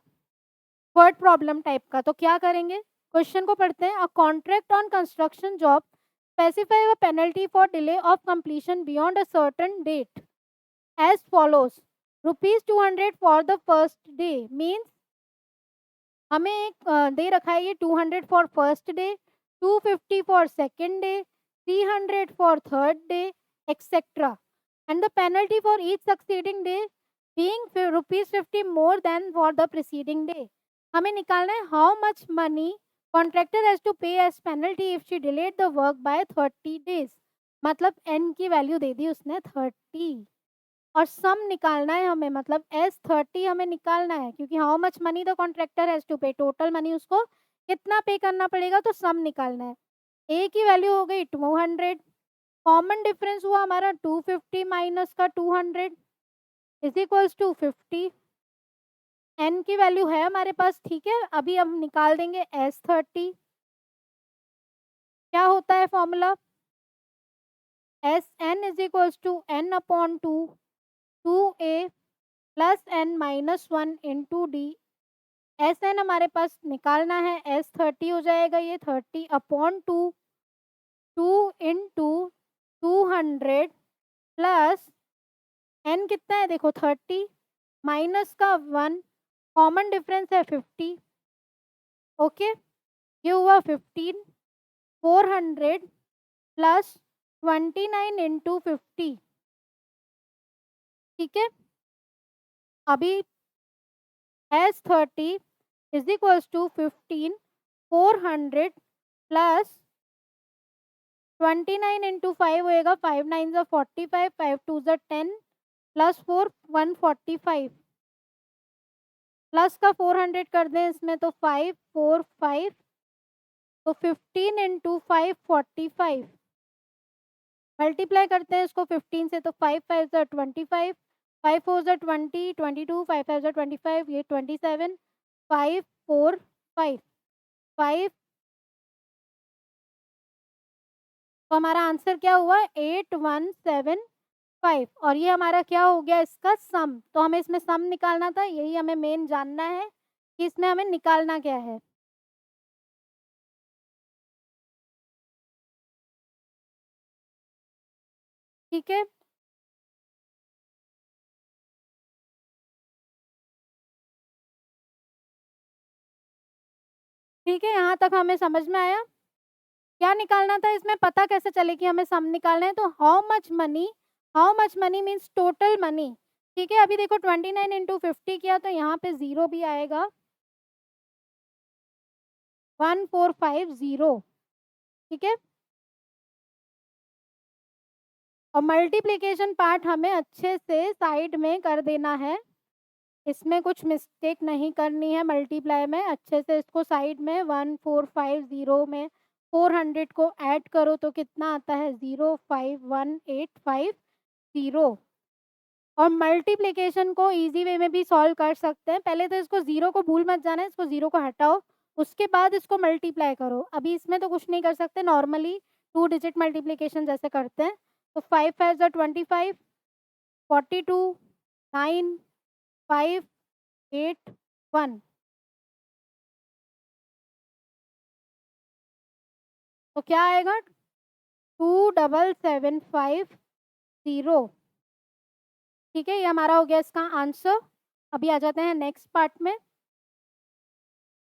वर्ड प्रॉब्लम टाइप का, तो क्या करेंगे? क्वेश्चन को पढ़ते हैं। A contract on construction job specify a penalty for delay of completion beyond a certain date as follows. ₹200 for the first day. Means हमें एक दे रखा है ये 200 for first day, 250 for second day, 300 for third day, etcetera, and the penalty for each succeeding day being ₹50 more than for the preceding day. हमें निकालना है how much money contractor has to pay as penalty if she delayed the work by 30 days. मतलब n की value दे दी उसने 30 और सम निकालना है हमें, मतलब S30 हमें निकालना है, क्योंकि how much money the contractor has to pay, total money उसको कितना पे करना पड़ेगा, तो सम निकालना है। ए की वैल्यू हो गई 200। कॉमन डिफरेंस हुआ हमारा 250 माइनस का 200 इज इक्वल्स टू 50। एन की वैल्यू है हमारे पास। ठीक है, अभी हम निकाल देंगे S30। क्या होता है formula? S N is equals to n upon 2 a plus N minus 1 into D. S N हमारे पास निकालना है, S30 हो जाएगा ये 30 अपॉन 2 इंटू 200 प्लस एन कितना है देखो 30 माइनस का 1, कॉमन डिफरेंस है 50। ओके, ये हुआ 15। 400 प्लस 29 इंटू 50। ठीक है, अभी S30 is equals to 15 400 plus 29 into 5 होएगा 5 9 ज़ा 45, 5 2 ज़ा 10 प्लस 4 145 प्लस का 400 कर दें इसमें तो 5 4 5, तो 15 इंटू 5 45। मल्टीप्लाई करते हैं इसको 15 से तो 5 5 ज़ा 25, 5 4 ज़ा 20 22, 5 5 ज़ा 25, ये 27, 5 4 5 5। तो हमारा आंसर क्या हुआ? 8175। और ये हमारा क्या हो गया? इसका सम। तो हमें इसमें सम निकालना था, यही हमें मेन जानना है कि इसमें हमें निकालना क्या है। ठीक है, ठीक है, यहाँ तक हमें समझ में आया। क्या निकालना था इसमें? पता कैसे चले कि हमें सम निकालना है? तो how much money means total money, ठीक है, अभी देखो 29 इंटू 50 किया तो यहाँ पे 0 भी आएगा, 1450, ठीक है। और मल्टीप्लिकेशन पार्ट हमें अच्छे से साइड में कर देना है, इसमें कुछ मिस्टेक नहीं करनी है। मल्टीप्लाई में अच्छे से इसको साइड में 1450 में 400 को ऐड करो तो कितना आता है 051850। और मल्टीप्लिकेशन को इजी वे में भी सॉल्व कर सकते हैं। पहले तो इसको जीरो को भूल मत जाना, इसको जीरो को हटाओ, उसके बाद इसको मल्टीप्लाई करो। अभी इसमें तो कुछ नहीं कर सकते, नॉर्मली 2 डिजिट मल्टीप्लिकेशन जैसे करते हैं। तो 5 5 25, 42, 9, 5, 8, 1। तो क्या आएगा 27750। ठीक है, ये हमारा हो गया इसका आंसर। अभी आ जाते हैं नेक्स्ट पार्ट में।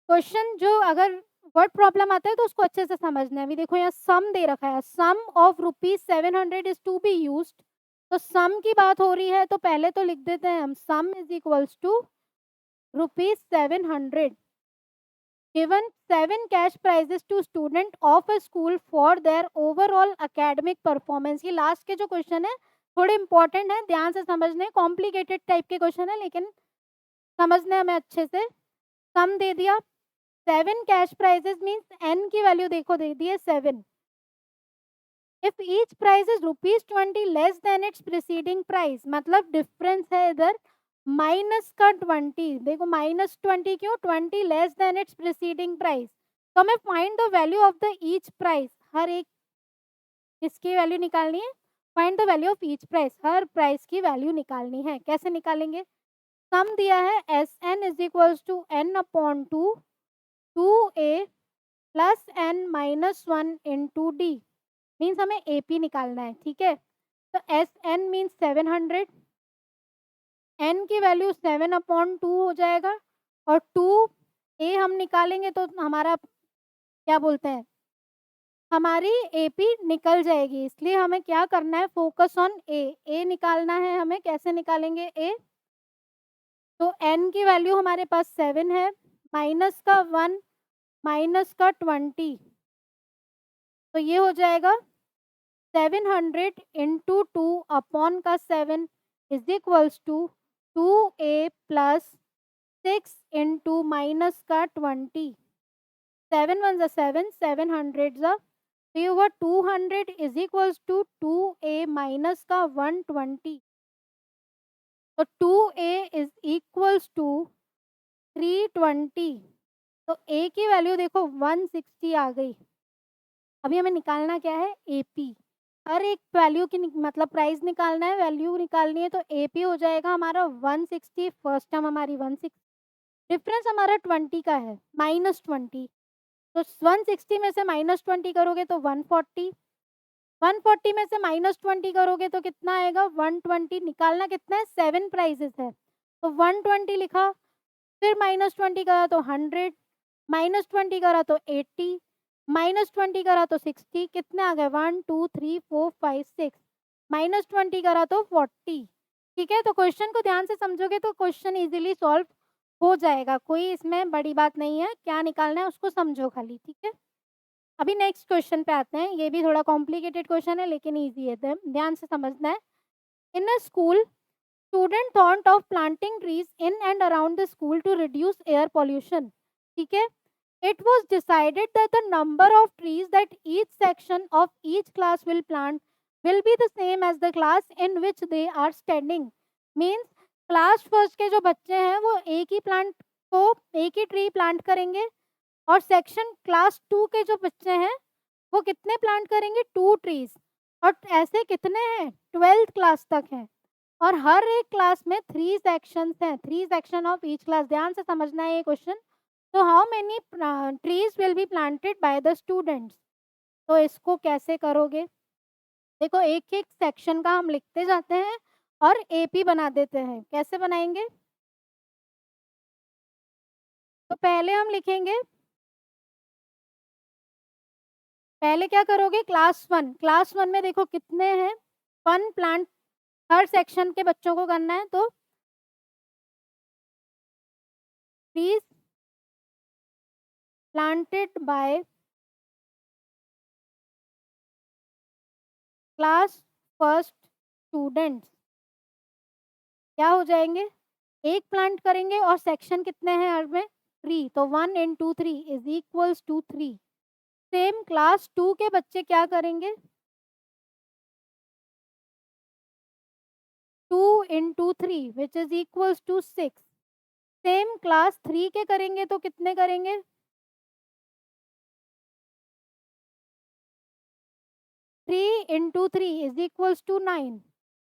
क्वेश्चन जो अगर वर्ड प्रॉब्लम आता है तो उसको अच्छे से समझना है। अभी देखो यहाँ सम दे रखा है, sum of ₹700 is to be used. तो सम की बात हो रही है तो पहले तो लिख देते हैं हम, sum is equals to ₹700 given 7 cash prizes to student of a school for their overall academic performance। ये लास्ट के जो क्वेश्चन है थोड़े इंपॉर्टेंट है, ध्यान से समझने, कॉम्प्लिकेटेड टाइप के क्वेश्चन है लेकिन समझने हमें अच्छे से। सम दे दिया, 7 कैश प्राइजेस मीन्स n की वैल्यू देखो दे दी है 7। If each prize is ₹20 less than its preceding price, मतलब डिफरेंस है इधर माइनस का 20। देखो -20 क्यों, 20 less than its preceding price. तो हमें find the value of the each price, हर एक इसकी वैल्यू निकालनी है। Find the value of each price, हर प्राइस की वैल्यू निकालनी है। कैसे निकालेंगे, सम दिया है S N is equals to n upon 2 2a plus n minus 1 into D, means हमें AP निकालना है। ठीक है, तो एस एन मीन्स 700, n की वैल्यू 7 अपॉन 2 हो जाएगा, और 2a हम निकालेंगे तो हमारा क्या बोलते हैं, हमारी AP निकल जाएगी। इसलिए हमें क्या करना है, फोकस ऑन ए निकालना है हमें। कैसे निकालेंगे a, तो n की वैल्यू हमारे पास 7 है, माइनस का 1 माइनस का 20, तो ये हो जाएगा 700 इंटू 2 अपॉन का 7 is equals to 2a plus 6 into minus का 20। 7 1 7, 700 तो ये हुआ 200 is equals to 2a minus का 120। तो 2a इज इक्वल्स टू 320। तो a की वैल्यू देखो 160 आ गई। अभी हमें निकालना क्या है, AP। हर एक वैल्यू की मतलब प्राइस निकालना है, वैल्यू निकालनी है, तो AP हो जाएगा हमारा 160। फर्स्ट टर्म हमारी 160, डिफरेंस हमारा 20 का है, -20। तो 160 में से -20 करोगे तो 140, 140 में से -20 करोगे तो कितना आएगा 120। निकालना कितना है, 7 प्राइजेस है तो 120 लिखा, फिर -20 करा तो 100, -20 करा तो 80, -20 करा तो 60, कितने आ गए 1 2 3 4 5 6, -20 करा तो 40। ठीक है, तो क्वेश्चन को ध्यान से समझोगे तो क्वेश्चन इजीली सॉल्व हो जाएगा, कोई इसमें बड़ी बात नहीं है। क्या निकालना है उसको समझो खाली। ठीक है, अभी नेक्स्ट क्वेश्चन पे आते हैं। ये भी थोड़ा कॉम्प्लिकेटेड क्वेश्चन है लेकिन ईजी है, ध्यान से समझना है। In a school student thought of planting trees in and around the school to reduce air pollution. ठीक है, it was decided that the number of trees that each section of each class will plant will be the same as the class in which they are standing। means class first के जो बच्चे हैं वो एक ही plant को, एक ही tree plant करेंगे, और सेक्शन क्लास 2 के जो बच्चे हैं वो कितने प्लांट करेंगे, 2 ट्रीज। और ऐसे कितने हैं, 12th क्लास तक हैं, और हर एक क्लास में 3 सेक्शंस हैं, 3 सेक्शन ऑफ ईच क्लास। ध्यान से समझना है ये क्वेश्चन। तो how many trees will be planted by the students. तो इसको कैसे करोगे, देखो एक एक सेक्शन का हम लिखते जाते हैं और AP बना देते हैं। कैसे बनाएंगे, तो पहले हम लिखेंगे, पहले क्या करोगे, क्लास 1, क्लास 1 में देखो कितने हैं 1 प्लांट हर सेक्शन के बच्चों को करना है, तो trees planted by class first students क्या हो जाएंगे, एक प्लांट करेंगे और सेक्शन कितने हैं हर में, 3, तो 1 into 3 is equals to 3। Same class 2 के बच्चे क्या करेंगे, 2 into 3 which is equals to 6। Same class 3 के करेंगे तो कितने करेंगे, 3 into 3 इज इक्वल्स टू 9।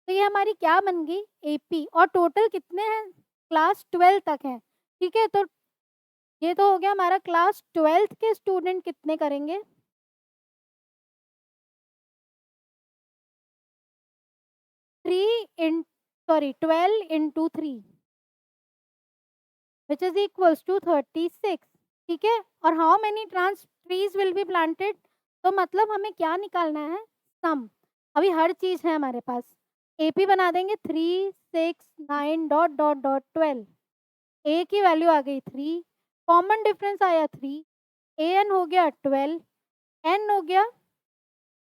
तो ये हमारी क्या बन गई, एपी। और टोटल कितने हैं, क्लास 12 तक हैं, ठीक है। तो ये तो हो गया हमारा क्लास 12th के स्टूडेंट कितने करेंगे, 12 into 3 which is equals to 36, ठीक है। और how many trees will be planted, तो मतलब हमें क्या निकालना है, सम। अभी हर चीज है हमारे पास, एपी बना देंगे, 3 6 9 डॉट डॉट डॉट 12, ए की वैल्यू आ गई 3, कॉमन डिफरेंस आया 3, ए एन हो गया 12, एन हो गया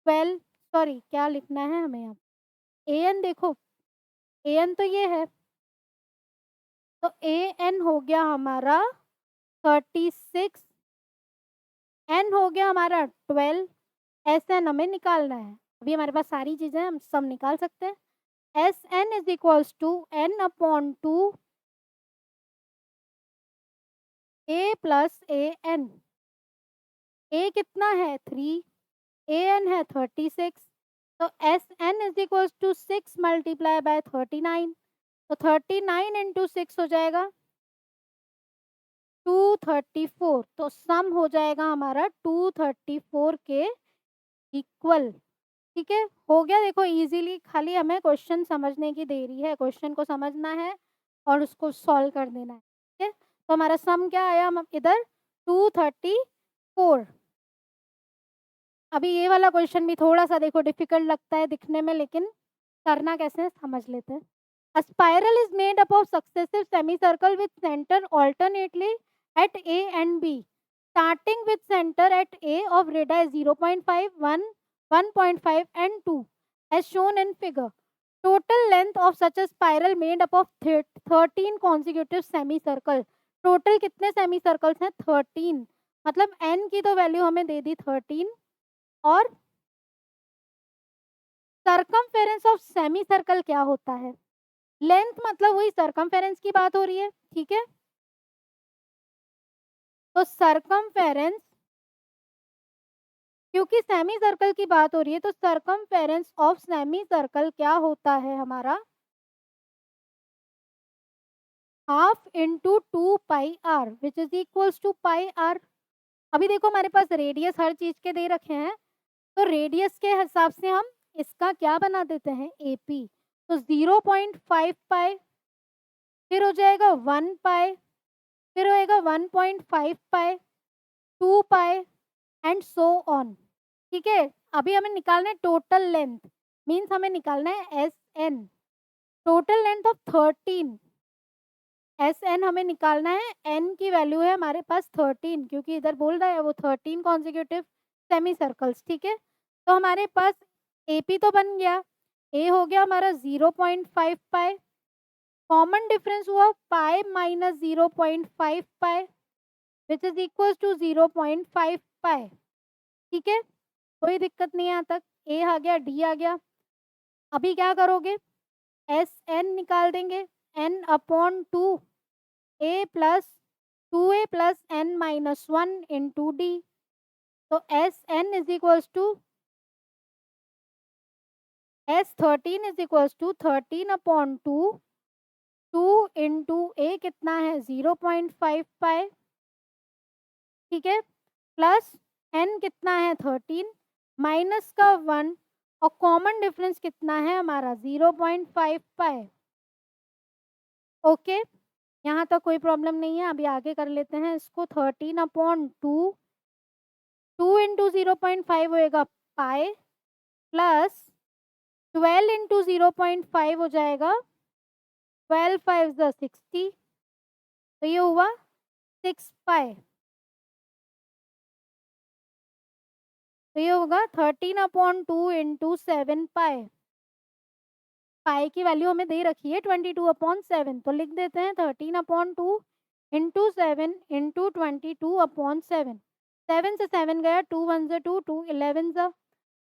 12, सॉरी क्या लिखना है हमें यहाँ, ए एन देखो, ए एन तो ये है, तो ए एन हो गया हमारा 36, एन हो गया हमारा 12, एस एन हमें निकालना है। अभी हमारे पास सारी चीजें हम सब निकाल सकते हैं। S N is equals to n upon 2 a plus A n. A कितना है 3, ए एन है 36, तो S N is equals to 6 multiply by 39, तो 39 इंटू 6 हो जाएगा 234, तो सम हो जाएगा हमारा 234 के इक्वल, ठीक है। हो गया, देखो इजीली, खाली हमें क्वेश्चन समझने की देरी है, क्वेश्चन को समझना है और उसको सॉल्व कर देना है, ठीक है। तो हमारा सम क्या आया, हम इधर 234। अभी ये वाला क्वेश्चन भी थोड़ा सा देखो डिफिकल्ट लगता है दिखने में, लेकिन करना कैसे है समझ लेते हैं। A spiral is made up of successive semicircle with center alternately at A and B, starting with center at A of radii 0.5, 1, 1.5 and 2 as shown in figure. Total length of such a spiral made up of 13 consecutive semicircle. Total कितने semicircles हैं, 13, मतलब n की तो value हमें दे दी 13, और circumference of semi circle क्या होता है, लेंथ मतलब वही सर्कमफेरेंस की बात हो रही है, ठीक है। तो सर्कमफेरेंस, क्योंकि सेमी सर्कल की बात हो रही है, तो सर्कमफेरेंस ऑफ सेमी सर्कल क्या होता है हमारा, half into 2 πr which is equals to πr। अभी देखो हमारे पास रेडियस हर चीज के दे रखे हैं, तो रेडियस के हिसाब से हम इसका क्या बना देते हैं, एपी। तो 0.5 पाई, फिर हो जाएगा 1 पाई, फिर होएगा 1.5 पाई, 2 पाई एंड सो ऑन, ठीक है। अभी हमें निकालना है टोटल लेंथ, मीन्स हमें निकालना है S n, total length of 13, S n हमें निकालना है, एन की वैल्यू है हमारे पास 13, क्योंकि इधर बोल रहा है वो 13 कॉन्जिक्यूटिव सेमी सर्कल्स, ठीक है। तो हमारे पास एपी तो बन गया, ए हो गया हमारा 0.5 पाई, कॉमन डिफरेंस हुआ pi minus 0.5 pi which is equal to 0.5 pi, ठीक है। कोई दिक्कत नहीं है यहाँ तक, ए आ गया, डी आ गया। अभी क्या करोगे, एस एन निकाल देंगे, n upon 2 a plus 2a plus N minus 1 into D, तो S N is equals to s 13 is equals to 13 upon 2, 2 into a कितना है 0.5 पाई, ठीक है, प्लस एन कितना है 13 माइनस का 1, और कॉमन डिफरेंस कितना है हमारा 0.5 पाई। ओके, यहाँ तक कोई प्रॉब्लम नहीं है। अभी आगे कर लेते हैं इसको, 13 अपॉन 2, 2 इंटू 0.5 होएगा पाई, प्लस 12 इंटू 0.5 हो जाएगा 12 5 ज़ 60, तो ये हुआ 6 पाई, तो ये होगा 13/2 इंटू 7 पाई। पाई की वैल्यू हमें दे रखी है 22/7, तो लिख देते हैं 13/2 इंटू 7 इंटू 22/7। 7 से 7 गया, 2 1 ज़ा 2, 2 11 ज़ा,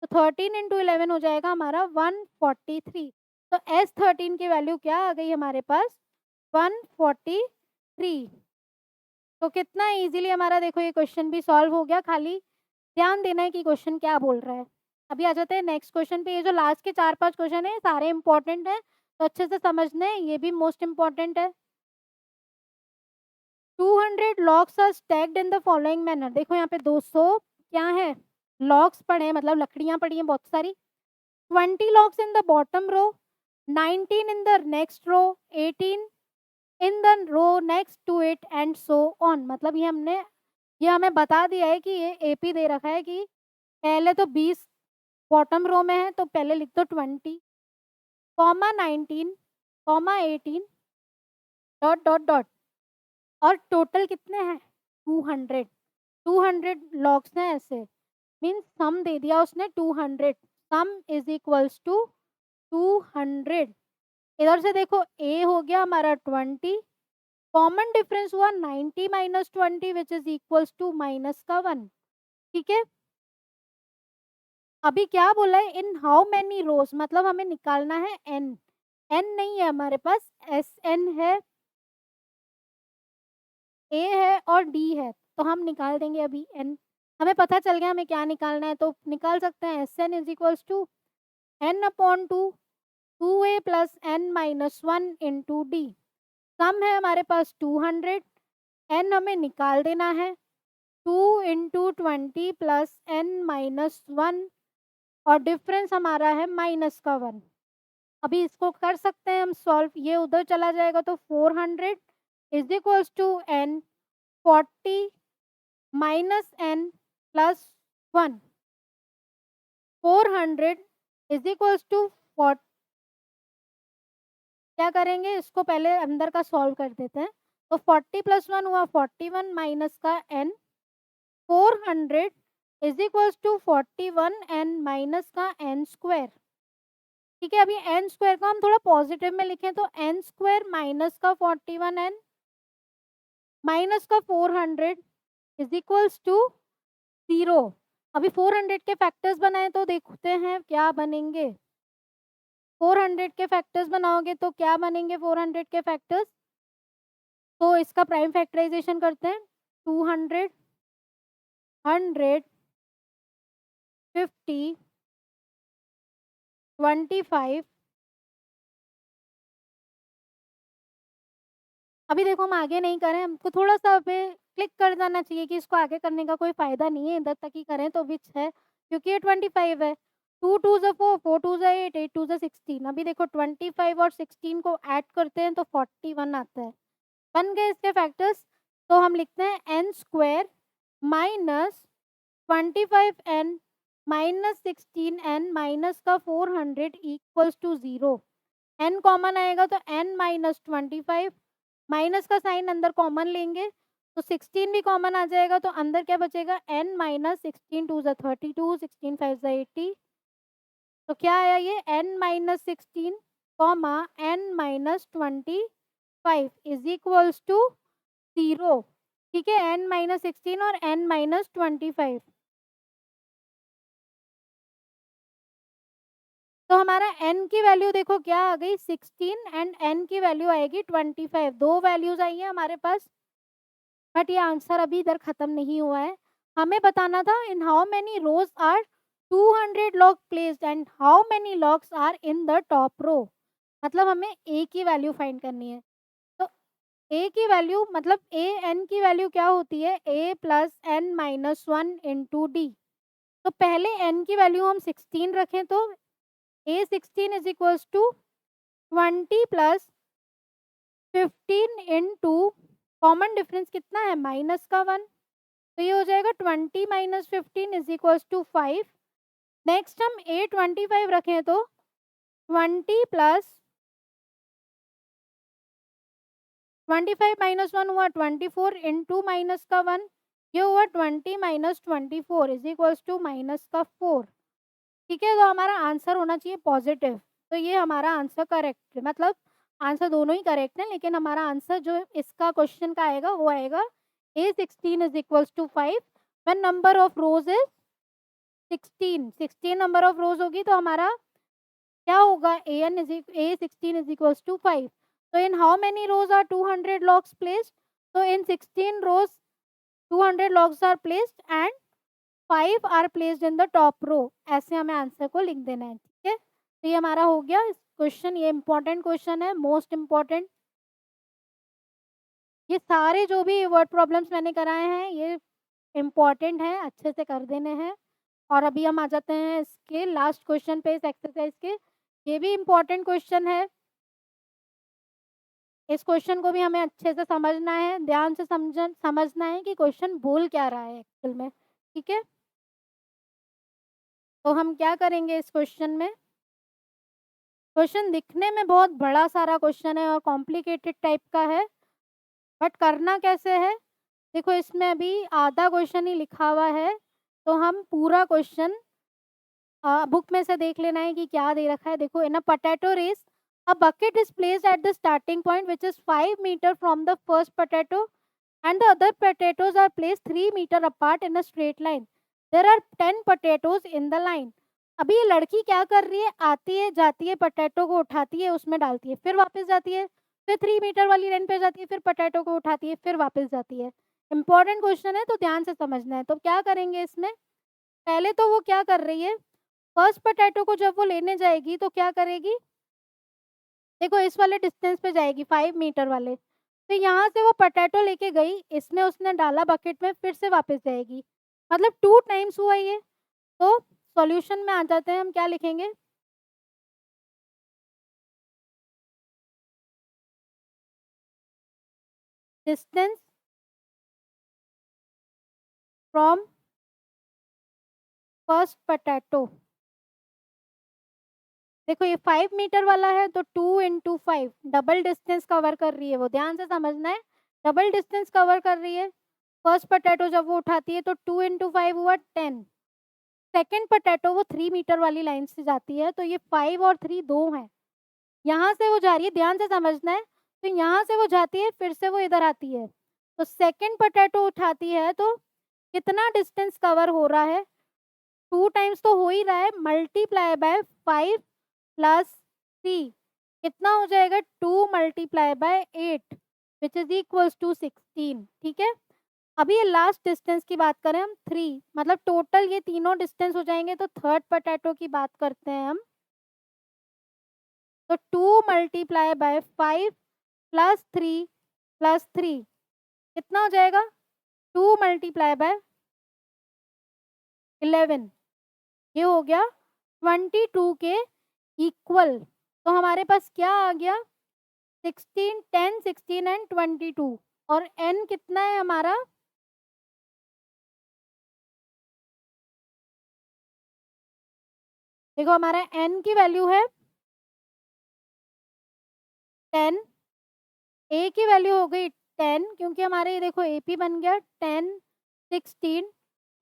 तो 13 इंटू 11 हो जाएगा हमारा 143। तो S13 की वैल्यू क्या आ गई हमारे पास? 143। तो कितना इजीली हमारा देखो ये क्वेश्चन भी सॉल्व हो गया, खाली ध्यान देना है कि क्वेश्चन क्या बोल रहा है। अभी आ जाते हैं नेक्स्ट क्वेश्चन पे। ये जो लास्ट के 4-5 क्वेश्चन है सारे इंपॉर्टेंट हैं, तो अच्छे से समझना है, ये भी मोस्ट इम्पॉर्टेंट है। 200 logs are stacked in the following manner. देखो यहाँ पे 200 क्या है, लॉक्स पड़े हैं, मतलब लकड़ियां पड़ी हैं बहुत सारी। 20 logs in the bottom row, 19 in the next row, 18 in the row next to it and so on. मतलब ये हमें बता दिया है कि ये एपी दे रखा है कि पहले तो 20 बॉटम रो में है, तो पहले लिख दो 20 comma 19 comma 18 dot dot dot, और टोटल कितने हैं 200। 200 लॉग्स हैं ऐसे, मीन्स सम दे दिया उसने 200, सम इज इक्वल्स टू 200। इधर से देखो ए हो गया हमारा 20, कॉमन डिफरेंस हुआ 90 minus 20 which is equals to minus का 1। ठीक है, अभी क्या बोला है, इन हाउ मैनी रोज, मतलब हमें निकालना है एन। एन नहीं है हमारे पास, एस एन है, ए है और डी है, तो हम निकाल देंगे अभी एन। हमें पता चल गया हमें क्या निकालना है, तो निकाल सकते हैं s N is equals to n/2 2a plus n minus 1 into d. Sum है हमारे पास 200, एन हमें निकाल देना है 2 इंटू 20 प्लस n माइनस 1, और डिफरेंस हमारा है माइनस का 1। अभी इसको कर सकते हैं हम सॉल्व, ये उधर चला जाएगा तो 400 is equals to n 40 minus n plus 1। 400 is equals to, क्या करेंगे इसको पहले अंदर का सॉल्व कर देते हैं, तो 40 प्लस 1 हुआ 41 माइनस का n, 400 is equals to 41 n minus का n स्क्वायर। ठीक है, अभी n स्क्वायर को हम थोड़ा पॉजिटिव में लिखें तो n स्क्वायर माइनस का 41n माइनस का 400 इज इक्वल्स टू 0। अभी 400 के फैक्टर्स बनाए तो देखते हैं क्या बनेंगे। 400 के फैक्टर्स बनाओगे तो क्या बनेंगे 400 के फैक्टर्स, तो इसका प्राइम फैक्टराइजेशन करते हैं। 200 100 50 25। अभी देखो हम आगे नहीं करें, हमको थोड़ा सा पे क्लिक कर जाना चाहिए कि इसको आगे करने का कोई फ़ायदा नहीं है, इधर तक ही करें तो विच है, क्योंकि ये 25 है। 2 2 ज़ा 4, 4 2 ज़ा 8, 8 2 ज़ा 16। अभी देखो 25 और 16 को ऐड करते हैं तो 41 आता है। बन गए इसके फैक्टर्स, तो हम लिखते हैं n square minus 25n minus 16n minus का 400 इक्वल्स टू 0। n कॉमन आएगा तो n माइनस 25, माइनस का साइन अंदर कॉमन लेंगे तो 16 भी कॉमन आ जाएगा, तो अंदर क्या बचेगा n माइनस 16 2 ज़ा 32, 16 5 ज़ा 80। तो क्या आया ये n minus 16 comma n minus 25 is equals to 0। ठीक है, n माइनस 16 और n माइनस 25। तो हमारा n की वैल्यू देखो क्या आ गई 16 एंड n की वैल्यू आएगी 25। दो वैल्यूज आई है हमारे पास, बट ये आंसर अभी इधर खत्म नहीं हुआ है। हमें बताना था in how many rows are 200 log placed and how many logs are in the top row. मतलब हमें a की वैल्यू फाइंड करनी है, तो a की वैल्यू मतलब a n की वैल्यू क्या होती है, a plus n minus 1 into D. तो पहले n की वैल्यू हम 16 रखें तो A16 is equals to 20 plus 15 into, common difference कितना है माइनस का 1, तो ये हो जाएगा 20 minus 15 is equals to 5। Next हम A25 रखें तो 20 प्लस 25 माइनस 1 हुआ 24 इंटू माइनस का 1, ये हुआ 20 minus 24 is equals to minus का 4। ठीक है, तो हमारा आंसर होना चाहिए पॉजिटिव, तो ये हमारा आंसर करेक्ट है, मतलब आंसर दोनों ही करेक्ट है, लेकिन हमारा आंसर जो इसका क्वेश्चन का आएगा वो आएगा A16 is equals to 5 when number of rows is 16 number of rows होगी तो हमारा क्या होगा, A16 इज इक्वल्स टू 5। तो in how many rows are 200 logs placed, तो in 16 rows 200 logs are placed and 5 are placed in the top row, ऐसे हमें answer को लिख देना है। ठीक है, तो ये हमारा हो गया क्वेश्चन, ये इंपॉर्टेंट क्वेश्चन है, मोस्ट इंपॉर्टेंट। ये सारे जो भी वर्ड प्रॉब्लम्स मैंने कराए हैं ये इम्पॉर्टेंट है, अच्छे से कर देने हैं। और अभी हम आ जाते हैं इसके लास्ट क्वेश्चन पे इस एक्सरसाइज के, ये भी इम्पॉर्टेंट क्वेश्चन है, इस क्वेश्चन को भी हमें अच्छे से समझना है, ध्यान से समझना है कि क्वेश्चन बोल क्या रहा है एक्चुअल में। ठीक है, तो हम क्या करेंगे इस क्वेश्चन में, क्वेश्चन दिखने में बहुत बड़ा सारा क्वेश्चन है और कॉम्प्लिकेटेड टाइप का है, बट करना कैसे है, देखो इसमें अभी आधा क्वेश्चन ही लिखा हुआ है, तो हम पूरा क्वेश्चन बुक में से देख लेना है कि क्या दे रखा है। देखो, in a potato race a bucket is placed at the starting point which is 5 metre from the first potato and the other potatoes are placed 3 metre apart in a straight line, there are 10 potatoes in the line. अभी ये लड़की क्या कर रही है, आती है जाती है, पोटैटो को उठाती है उसमें डालती है, फिर वापस जाती है, फिर 3 मीटर वाली लाइन पे जाती है, फिर पोटैटो को उठाती है, फिर वापस जाती है। इंपॉर्टेंट क्वेश्चन है तो ध्यान से समझना है। तो क्या करेंगे इसमें, पहले तो वो क्या कर रही है, फर्स्ट पोटैटो को जब वो लेने जाएगी तो क्या करेगी, देखो इस वाले डिस्टेंस पे जाएगी 5 मीटर वाले, तो यहाँ से वो पोटैटो लेके गई, इसमें उसने डाला बकेट में, फिर से वापस जाएगी, मतलब 2 टाइम्स हुआ ये। तो सॉल्यूशन में आ जाते हैं, हम क्या लिखेंगे, डिस्टेंस फ्रॉम फर्स्ट पोटैटो, देखो ये 5 मीटर वाला है तो 2 इंटू 5 डबल डिस्टेंस कवर कर रही है, वो ध्यान से समझना है, डबल डिस्टेंस कवर कर रही है। फर्स्ट पोटैटो जब वो उठाती है तो 2 इंटू 5 हुआ 10, सेकेंड पोटैटो वो 3 मीटर वाली लाइन से जाती है, तो ये 5 और 3 दो हैं, यहाँ से वो जा रही है, ध्यान से समझना है, तो यहाँ से वो जाती है फिर से वो इधर आती है, तो सेकेंड पोटैटो उठाती है तो कितना डिस्टेंस कवर हो रहा है, 2 टाइम्स तो हो ही रहा है, मल्टीप्लाई बाय 5 प्लस 3 कितना हो जाएगा, 2 multiply by 8 which is equals to 16। ठीक है, अभी ये लास्ट डिस्टेंस की बात करें हम 3, मतलब टोटल ये तीनों डिस्टेंस हो जाएंगे, तो थर्ड पोटैटो की बात करते हैं हम, तो 2 मल्टीप्लाई बाय 5 प्लस थ्री कितना हो जाएगा, 2 मल्टीप्लाई बाय 11, ये हो गया 22 के इक्वल। तो हमारे पास क्या आ गया, 16 10 16 एंड 22, और n कितना है हमारा, देखो हमारा n की वैल्यू है 10, a की वैल्यू हो गई 10, क्योंकि हमारे ये देखो AP बन गया 10 16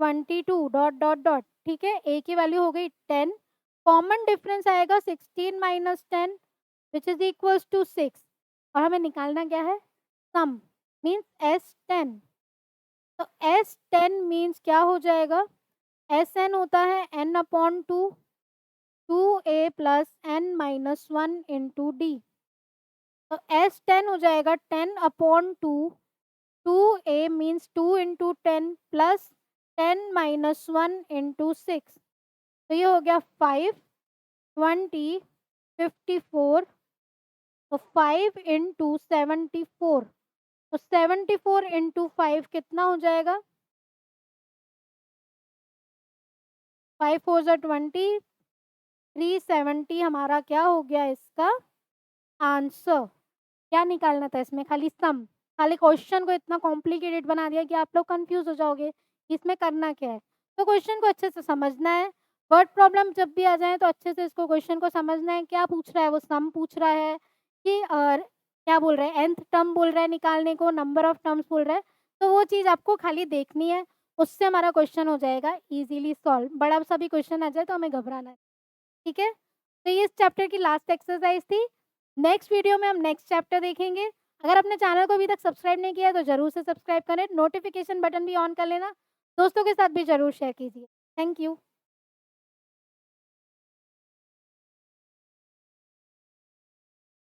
22 डॉट डॉट डॉट। ठीक है, a की वैल्यू हो गई 10, कॉमन डिफरेंस आएगा 16 minus 10 which is equals to 6, और हमें निकालना क्या है, सम मीन्स S10, तो S10 मीन्स क्या हो जाएगा, Sn होता है n upon 2, 2a plus n minus 1 into D, तो S10 हो जाएगा 10 upon 2, 2a means 2 into 10 plus 10 minus 1 into 6, तो ये हो गया 5 20 54, तो 5 इंटू 74, तो 74 इंटू 5 कितना हो जाएगा, 5 4 ज़ा 20, 370 हमारा क्या हो गया इसका आंसर। क्या निकालना था इसमें, खाली सम, खाली क्वेश्चन को इतना कॉम्प्लिकेटेड बना दिया कि आप लोग कंफ्यूज हो जाओगे इसमें करना क्या है। तो क्वेश्चन को अच्छे से समझना है, वर्ड प्रॉब्लम जब भी आ जाए तो अच्छे से इसको क्वेश्चन को समझना है, क्या पूछ रहा है वो, सम पूछ रहा है कि क्या बोल रहा है, nth टर्म बोल रहा है निकालने को, नंबर ऑफ टर्म्स बोल रहा है, तो वो चीज़ आपको खाली देखनी है, उससे हमारा क्वेश्चन हो जाएगा इजीली सॉल्व। बड़ा सा भी क्वेश्चन आ जाए तो हमें घबराना है, ठीक है? तो ये इस चैप्टर की लास्ट एक्सरसाइज थी। नेक्स्ट वीडियो में हम नेक्स्ट चैप्टर देखेंगे। अगर आपने चैनल को अभी तक सब्सक्राइब नहीं किया है तो ज़रूर से सब्सक्राइब करें, नोटिफिकेशन बटन भी ऑन कर लेना, दोस्तों के साथ भी ज़रूर शेयर कीजिए। Thank you.